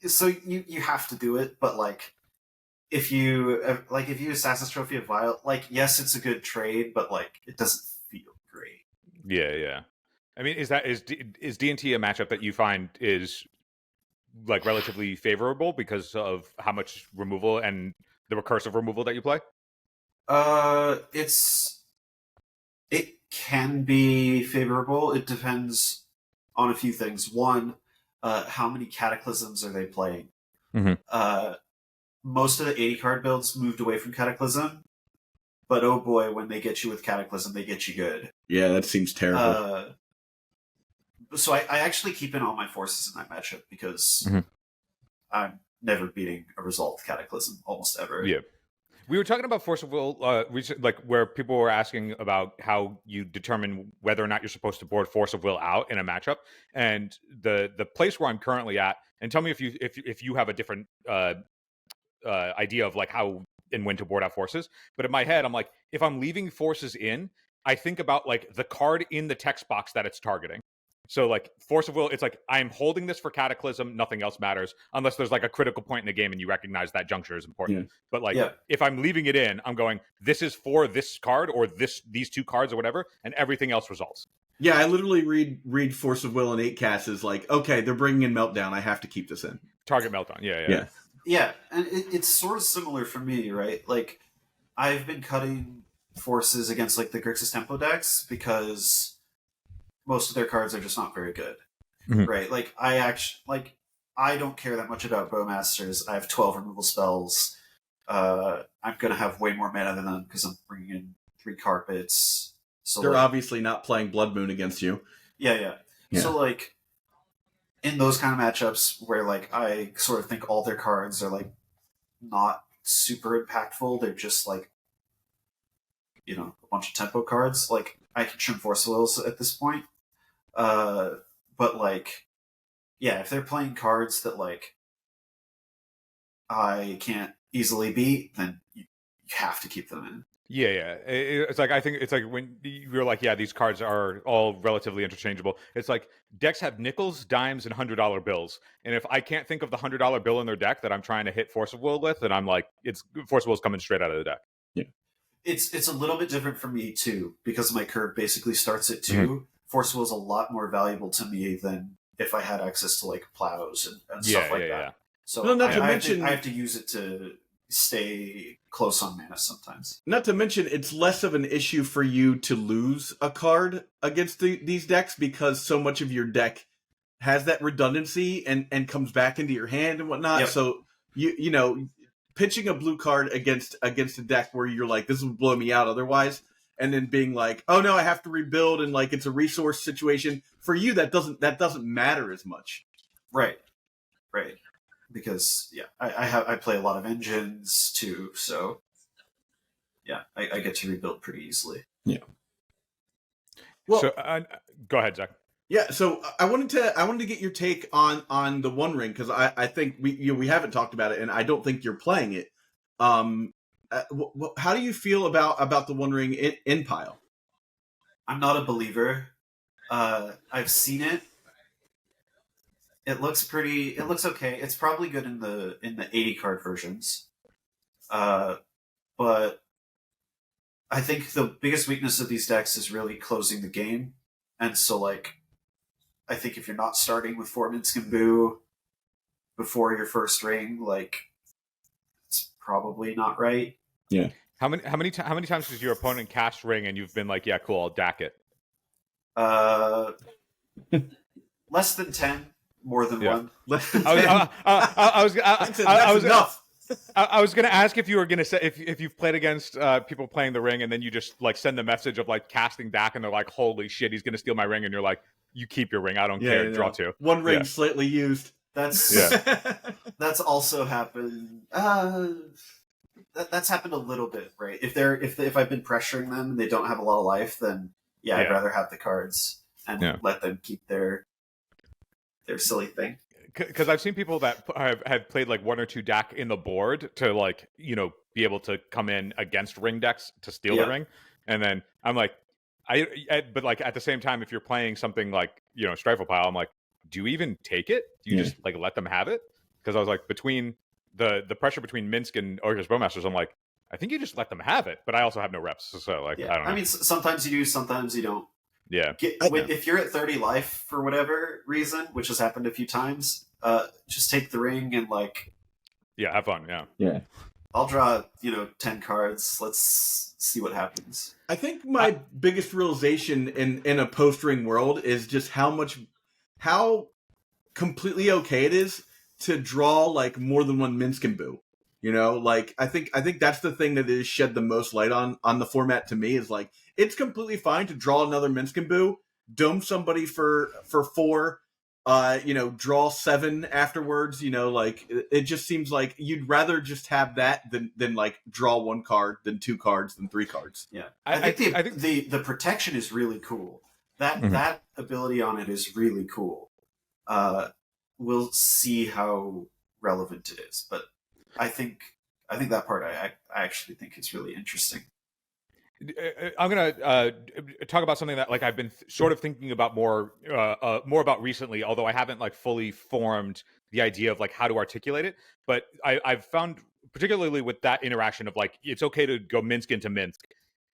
so you have to do it, but like, if you Assassin's Trophy of Vile, like, yes, it's a good trade, but like, it doesn't feel great. Yeah. I mean, is D&T a matchup that you find is like relatively favorable because of how much removal and the recursive removal that you play? It can be favorable. It depends on a few things. One, how many Cataclysms are they playing? Mm-hmm. Most of the 80 card builds moved away from Cataclysm, but oh boy, when they get you with Cataclysm, they get you good. Yeah, that seems terrible. So I actually keep in all my forces in that matchup because I'm never beating a Resolved Cataclysm almost ever. Yeah. We were talking about Force of Will, like where people were asking about how you determine whether or not you're supposed to board Force of Will out in a matchup, and the place where I'm currently at. And tell me if you have a different idea of like how and when to board out forces. But in my head, I'm like, if I'm leaving forces in, I think about like the card in the text box that it's targeting. So like Force of Will, it's like I'm holding this for Cataclysm, nothing else matters unless there's like a critical point in the game and you recognize that juncture is important. Yeah. But like if I'm leaving it in, I'm going, this is for this card or these two cards or whatever, and everything else resolves. Yeah, I literally read Force of Will and 8 casts as like, okay, they're bringing in Meltdown, I have to keep this in. Target Meltdown, yeah. Yeah, and it's sort of similar for me, right? Like I've been cutting forces against like the Grixis Tempo decks because most of their cards are just not very good, right? Like I don't care that much about Bowmasters. I have 12 removal spells. I'm gonna have way more mana than them because I'm bringing in 3 carpets. So they're obviously not playing Blood Moon against you. Yeah. So like in those kind of matchups where like I sort of think all their cards are like not super impactful, they're just like a bunch of tempo cards. Like I can trim Force of Wills at this point. But like, if they're playing cards that like I can't easily beat, then you have to keep them in. Yeah. It's like, I think it's like when you're like, these cards are all relatively interchangeable. It's like decks have nickels, dimes, and $100 bills. And if I can't think of the $100 bill in their deck that I'm trying to hit Force of Will with, then I'm like, it's Force of Will's coming straight out of the deck. Yeah. It's a little bit different for me too, because my curve basically starts at 2. Force of Will is a lot more valuable to me than if I had access to like plows and stuff like that. Yeah. So I have to use it to stay close on mana sometimes. Not to mention, it's less of an issue for you to lose a card against these decks because so much of your deck has that redundancy and comes back into your hand and whatnot. Yep. So you know, pitching a blue card against a deck where you're like, this will blow me out otherwise, and then being like, oh no, I have to rebuild, and like it's a resource situation for you, that doesn't matter as much. Right. Because I play a lot of engines too, so I get to rebuild pretty easily. Yeah. Well, so, go ahead, Zach. Yeah, so I wanted to get your take on the One Ring, because I think we haven't talked about it, and I don't think you're playing it. How do you feel about the One Ring in Pile? I'm not a believer. I've seen it. It looks okay. It's probably good in the 80 card versions. But I think the biggest weakness of these decks is really closing the game. And so like I think if you're not starting with 4 Minsc Boo before your first ring, like it's probably not right. Yeah. How many times does your opponent cast ring and you've been like, yeah, cool, I'll DAC it? less than 10, more than Yeah. one. Less than I 10. was Enough. I was gonna ask if you were gonna say if you've played against people playing the ring and then you just like send the message of like casting Dak and they're like, holy shit, he's gonna steal my ring, and you're like, you keep your ring, I don't care, draw 2. One ring slightly used. That's that's also happened. That's happened a little bit, right? If I've been pressuring them and they don't have a lot of life, then I'd rather have the cards and let them keep their silly thing. Because I've seen people that have played like 1 or 2 Dak in the board to like, you know, be able to come in against ring decks to steal the ring. And then I'm like, but like at the same time, if you're playing something like, you know, STRYFO pile, I'm like, do you even take it? Do you just like let them have it? Because I was like, between the pressure between Minsk and Orcus Bowmasters, I'm like, I think you just let them have it. But I also have no reps, so like, I don't know. I mean, sometimes you do, sometimes you don't. Yeah. If you're at 30 life for whatever reason, which has happened a few times, just take the ring and like. Yeah, have fun. Yeah. I'll draw 10 cards. Let's see what happens. I think my biggest realization in a post-ring world is just how completely okay it is to draw like more than one Minsk and Boo. You know, like I think that's the thing that is shed the most light on the format to me, is like it's completely fine to draw another Minsk and Boo, dome somebody for 4, draw 7 afterwards. Like it just seems like you'd rather just have that than like draw 1 card, then 2 cards, then 3 cards. Yeah, I think the protection is really cool. That ability on it is really cool. We'll see how relevant it is, but I think that part I actually think is really interesting. I'm gonna talk about something that like I've been sort of thinking about more about recently, although I haven't like fully formed the idea of like how to articulate it. But I've found, particularly with that interaction of like it's okay to go Minsk into Minsk,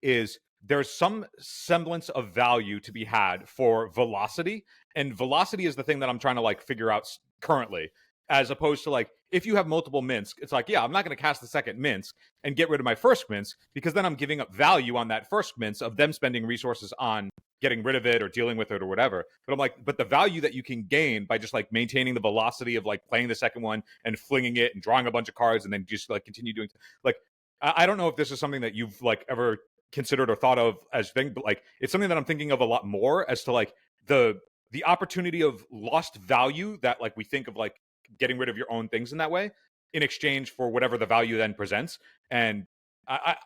is there's some semblance of value to be had for velocity, and velocity is the thing that I'm trying to like figure out currently. As opposed to like, if you have multiple Minsk, it's like, I'm not going to cast the second Minsk and get rid of my first Minsk, because then I'm giving up value on that first Minsk of them spending resources on getting rid of it or dealing with it or whatever. But I'm like, but the value that you can gain by just like maintaining the velocity of like playing the second one and flinging it and drawing a bunch of cards and then just like continue doing, like, I don't know if this is something that you've like ever considered or thought of as thing, but like it's something that I'm thinking of a lot more as to like the opportunity of lost value that like we think of like getting rid of your own things in that way in exchange for whatever the value then presents. And I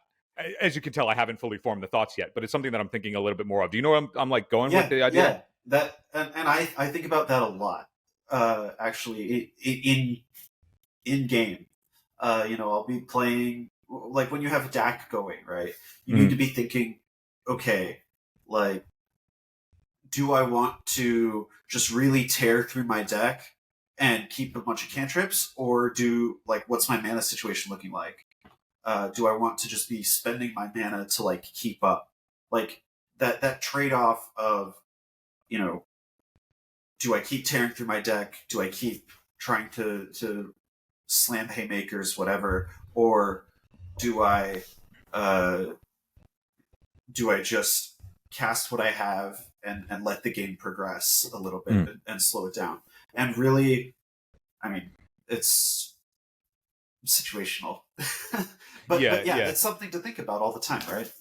as you can tell, I haven't fully formed the thoughts yet, but it's something that I'm thinking a little bit more of. Do you know where I'm like going with the idea? Yeah, that and I think about that a lot. Actually, in game, I'll be playing like when you have a DAC going, right? You need to be thinking, okay, like, do I want to just really tear through my deck and keep a bunch of cantrips, or what's my mana situation looking like? Do I want to just be spending my mana to like keep up? Like that trade-off of, do I keep tearing through my deck? Do I keep trying to slam haymakers, whatever, or do I just cast what I have and let the game progress a little bit and slow it down? And really, I mean, it's situational. but it's something to think about all the time, right?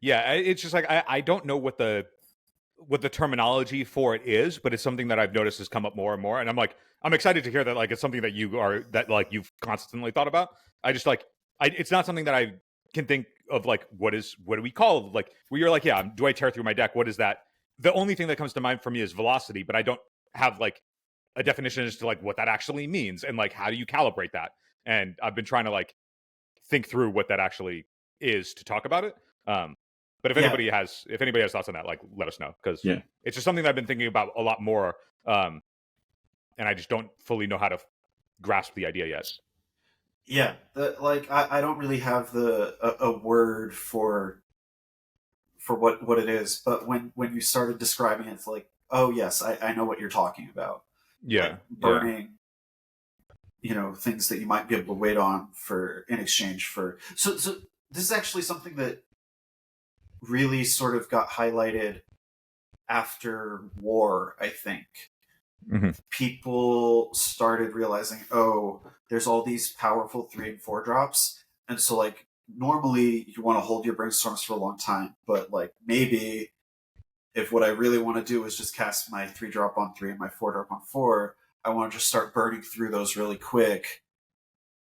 Yeah, it's just like I don't know what the terminology for it is, but it's something that I've noticed has come up more and more. And I'm excited to hear that like it's something that you've constantly thought about. I just like it's not something that I can think of like what do we call like where you're like, do I tear through my deck? What is that? The only thing that comes to mind for me is velocity, but I don't have like a definition as to like what that actually means and like how do you calibrate that. And I've been trying to like think through what that actually is to talk about it. But if anybody has thoughts on that, like let us know, because it's just something that I've been thinking about a lot more, and I just don't fully know how to grasp the idea yet. Yeah, I don't really have a word for what it is, but when you started describing it, it's like, oh yes, I know what you're talking about. Yeah, like burning, things that you might be able to wait on in exchange for. So this is actually something that really sort of got highlighted after war, I think. people started realizing, oh, there's all these powerful 3 and 4 drops, and so like normally you want to hold your brainstorms for a long time, but like maybe if what I really want to do is just cast my 3 drop on 3 and my 4 drop on 4, I want to just start burning through those really quick,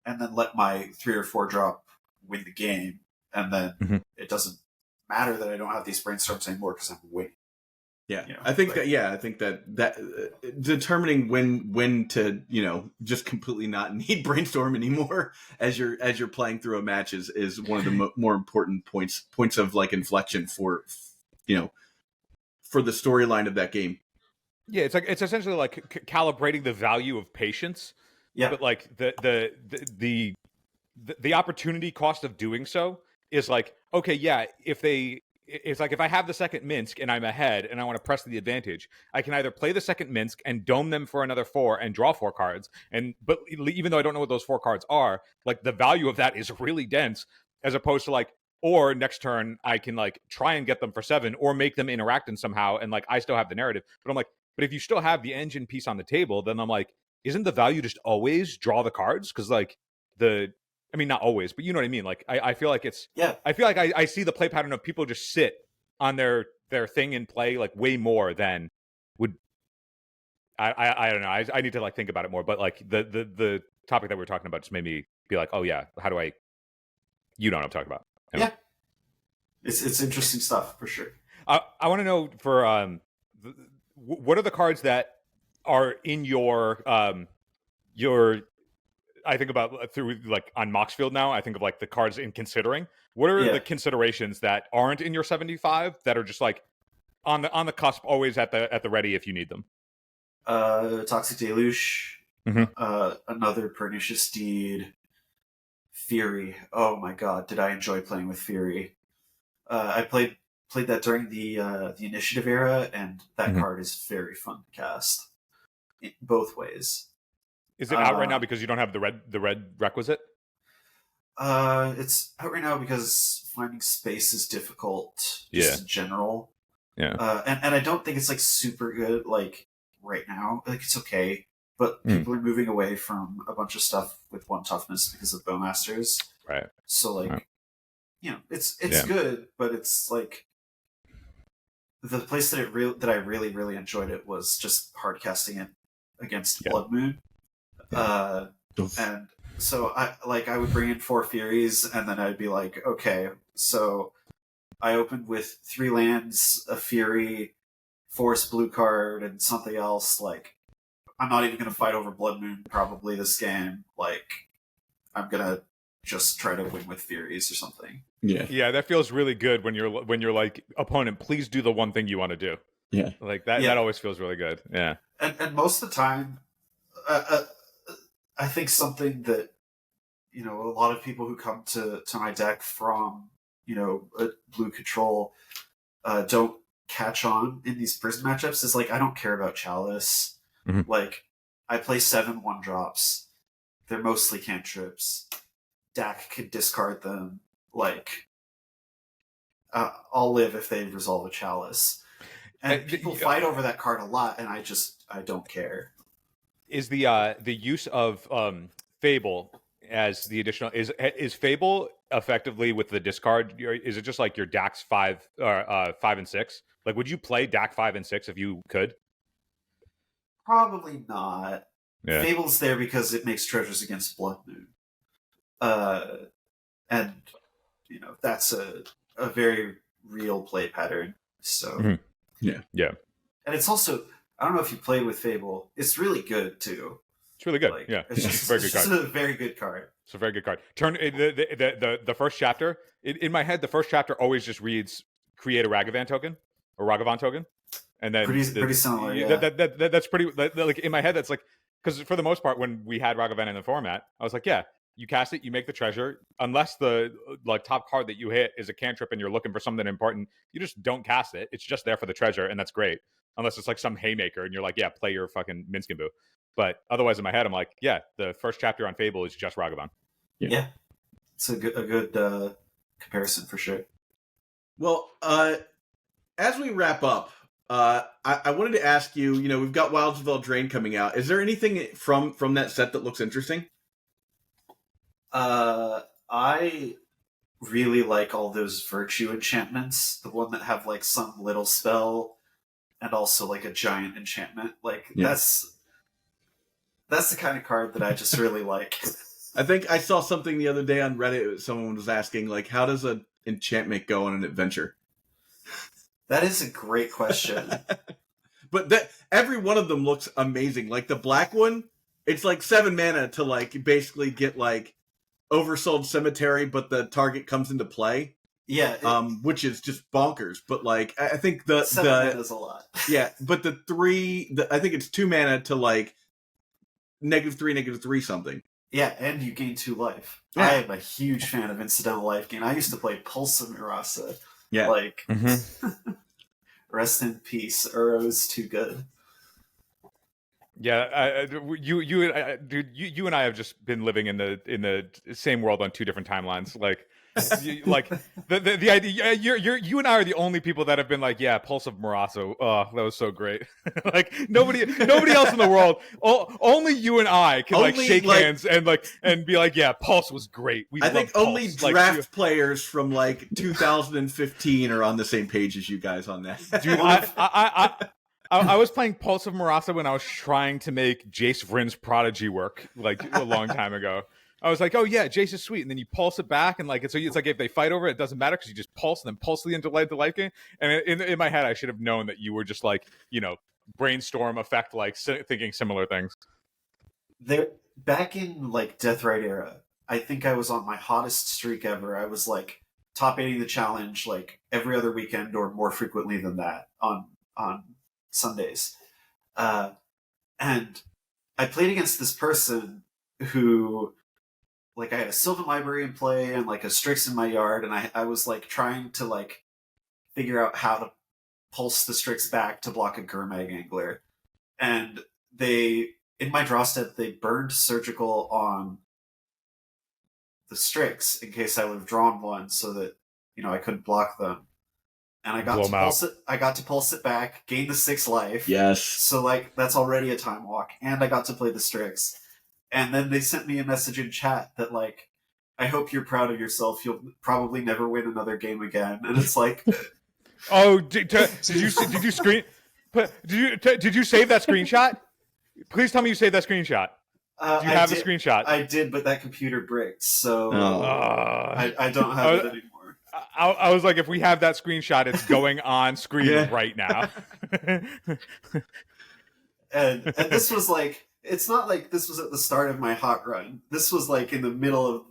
and then let my 3 or 4 drop win the game, and then it doesn't matter that I don't have these brainstorms anymore because I'm winning. Yeah, You know, I think like, that determining when to just completely not need brainstorm anymore as you're playing through a match is one of the more important points of like inflection for for the storyline of that game. Yeah, it's essentially like calibrating the value of patience. Yeah, but like the opportunity cost of doing so is like, okay, yeah, it's like if I have the second Minsk and I'm ahead and I want to press the advantage, I can either play the second Minsk and dome them for another 4 and draw 4 cards, but even though I don't know what those 4 cards are, like the value of that is really dense, as opposed to like, or next turn I can like try and get them for 7 or make them interact in somehow, and like I still have the narrative. But I'm like, but if you still have the engine piece on the table, then I'm like, isn't the value just always draw the cards? Because like I mean, not always, but you know what I mean. Like I feel like I feel like I see the play pattern of people just sit on their thing and play like way more than would. I don't know. I need to like think about it more. But like the topic that we were talking about just made me be like, oh yeah, how do I? You know what I'm talking about? Anyway. Yeah, it's interesting stuff for sure. I want to know for what are the cards that are in your I think about through like on Moxfield now. I think of like the cards in considering. What are the considerations that aren't in your 75 that are just like on the cusp, always at the ready if you need them? Toxic Deluge, another Pernicious Steed, Fury. Oh my god, did I enjoy playing with Fury? I played that during the initiative era, and that card is very fun to cast both ways. Is it out right now because you don't have the red requisite? It's out right now because finding space is difficult, just in general. Yeah. And I don't think it's like super good like right now. Like it's okay, but people are moving away from a bunch of stuff with 1 toughness because of Bowmasters. Right. So like, it's good, but it's like the place that I really enjoyed it was just hard casting it against Blood Moon. And so I would bring in 4 Furies, and then I'd be like, okay, so I opened with 3 lands, a Fury, Forest blue card, and something else. Like, I'm not even gonna fight over Blood Moon probably this game. Like, I'm gonna just try to win with Furies or something. Yeah, that feels really good when you're like, opponent, please do the one thing you want to do. Yeah, like that. That always feels really good. Yeah, and most of the time, I think something that a lot of people who come to my deck from a blue control don't catch on in these prison matchups is like I don't care about Chalice. Like I play 7 1-drops. They're mostly cantrips. Dak could discard them. Like I'll live if they resolve a Chalice. And people fight over that card a lot, and I don't care. Is the use of Fable as the additional is Fable effectively with the discard? Is it just like your Dax 5 and 6? Like, would you play Dak 5 and 6 if you could? Probably not. Yeah. Fable's there because it makes treasures against Blood Moon, and that's a very real play pattern. So yeah, and it's also, I don't know if you play with Fable. It's really good too. It's really good. Like, yeah, it's just a very good card. It's a very good card. Turn the first chapter in my head. The first chapter always just reads create a Ragavan token or Ragavan token, and then pretty similar. Yeah. That's pretty like in my head. That's like, because for the most part when we had Ragavan in the format, I was like, yeah, you cast it, you make the treasure, unless the like top card that you hit is a cantrip and you're looking for something important, you just don't cast it. It's just there for the treasure, and that's great. Unless it's like some haymaker and you're like, yeah, play your fucking Minskin Boo. But otherwise, in my head, I'm like, yeah, the first chapter on Fable is just Ragavan. Yeah. It's a good comparison for sure. Well, as we wrap up, I wanted to ask you, we've got Wilds of Eldraine coming out. Is there anything from that set that looks interesting? I really like all those virtue enchantments. The one that have like some little spell and also like a giant enchantment. Like that's the kind of card that I just really like. I think I saw something the other day on Reddit. Someone was asking, like, how does an enchantment go on an adventure? That is a great question. But every one of them looks amazing. Like the black one, it's like 7 mana to like basically get like Oversold Cemetery, but the target comes into play. Yeah, which is just bonkers. But like, I think 7 mana is a lot. Yeah, but I think it's 2 mana to like -3/-3 something. Yeah, and you gain 2 life. Yeah. I am a huge fan of incidental life gain. I used to play Pulse of Mirasa. Yeah, like rest in peace. Uro's too good. Yeah, dude, you and I have just been living in the same world on 2 different timelines. Like, the idea, you and I are the only people that have been like, yeah, Pulse of Marasso, oh, that was so great. Like nobody else in the world, only you and I can like shake hands and be like, yeah, Pulse was great. I think only draft players from like 2015 are on the same page as you guys on that. Dude, I was playing Pulse of Mirasa when I was trying to make Jace Vryn's Prodigy work like a long time ago. I was like, oh yeah, Jace is sweet, and then you pulse it back, and like it's like if they fight over it, it doesn't matter because you just pulse and then pulse the life game. And in my head, I should have known that you were just like brainstorm effect, like thinking similar things. There, back in like Deathrite era, I think I was on my hottest streak ever. I was like top 80 the challenge like every other weekend or more frequently than that on Sundays. And I played against this person who, like, I had a Sylvan Library in play and like a Strix in my yard, and I was like trying to like figure out how to pulse the Strix back to block a Gurmag Angler. And in my draw step, they burned Surgical on the Strix in case I would have drawn one so that, I couldn't block them. And I got to pulse it. I got to pulse it back, gain the 6 life. Yes. So like that's already a time walk, and I got to play the Strix. And then they sent me a message in chat that like, I hope you're proud of yourself. You'll probably never win another game again. And it's like, oh, did you screen? Did you save that screenshot? Please tell me you saved that screenshot. Do you have the screenshot? I did, but that computer bricked, so I don't have it anymore. I was like, if we have that screenshot, it's going on screen right now. and this was like, it's not like this was at the start of my hot run. This was like in the middle of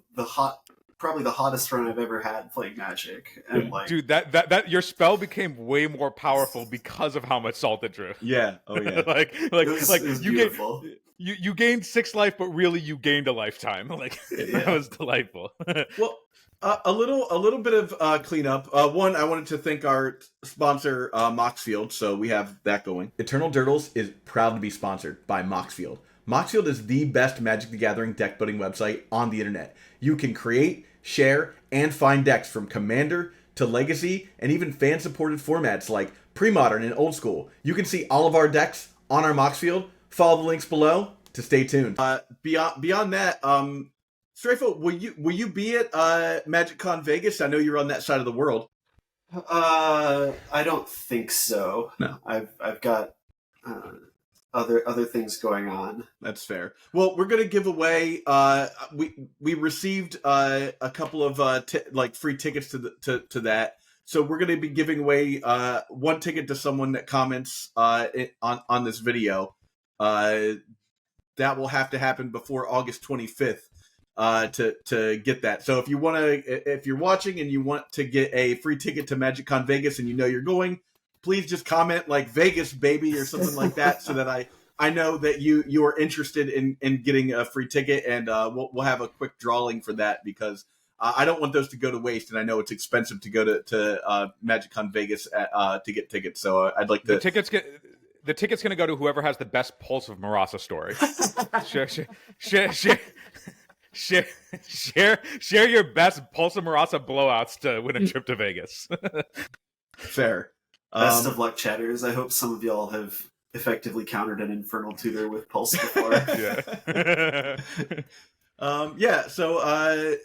probably the hottest run I've ever had playing Magic. And like, dude, that your spell became way more powerful because of how much salt it drew. Yeah. Oh yeah. it was beautiful. You gained 6 life, but really you gained a lifetime. Like that was delightful. Well, a little bit of cleanup. One, I wanted to thank our sponsor, Moxfield, so we have that going. Eternal Dirtles is proud to be sponsored by Moxfield. Moxfield is the best Magic the Gathering deck building website on the internet. You can create, share, and find decks from Commander to Legacy, and even fan-supported formats like Pre-Modern and Old School. You can see all of our decks on our Moxfield. Follow the links below to stay tuned. Beyond that, STRYFO, will you be at MagicCon Vegas? I know you're on that side of the world. I don't think so. No, I've got other things going on. That's fair. Well, we're gonna give away. We received a couple of free tickets to that. So we're gonna be giving away 1 ticket to someone that comments on this video. That will have to happen before August 25th. To get that. So if you're watching and you want to get a free ticket to MagicCon Vegas and you know you're going, please just comment like Vegas baby or something like that so that I know that you are interested in getting a free ticket, and we'll have a quick drawing for that because I don't want those to go to waste, and I know it's expensive to go to MagicCon Vegas to get tickets. So I'd like to the ticket's going to go to whoever has the best Pulse of Mirasa story. Share your best Pulse of Mirasa blowouts to win a trip to Vegas. Fair. Best of luck, chatters. I hope some of y'all have effectively countered an Infernal Tutor with Pulse before. Yeah. So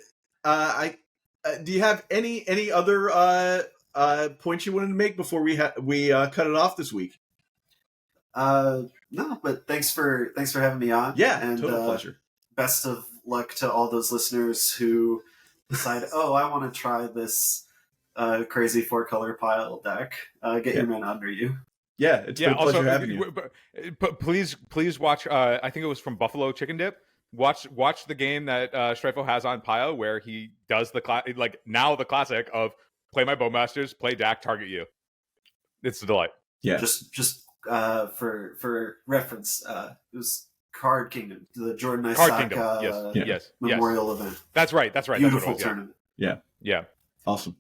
do you have any other points you wanted to make before we cut it off this week? No, but thanks for having me on. Yeah, and total pleasure. Best of luck to all those listeners who decide, I want to try this crazy 4-color pile deck. Get your men under you. Yeah, it's been a pleasure having you. But please watch. I think it was from Buffalo Chicken Dip. Watch the game that STRYFO has on Pio, where he does the classic of play my Bowmasters, play Dak, target you. It's a delight. Yeah. Just for reference, it was Card Kingdom, the Jordan Isaac Memorial event. That's right. Beautiful tournament. Yeah. Awesome.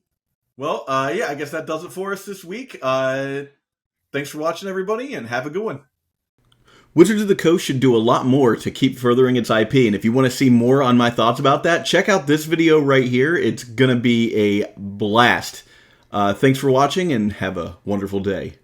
Well, I guess that does it for us this week. Thanks for watching, everybody, and have a good one. Wizards of the Coast should do a lot more to keep furthering its IP, and if you want to see more on my thoughts about that, check out this video right here. It's going to be a blast. Thanks for watching, and have a wonderful day.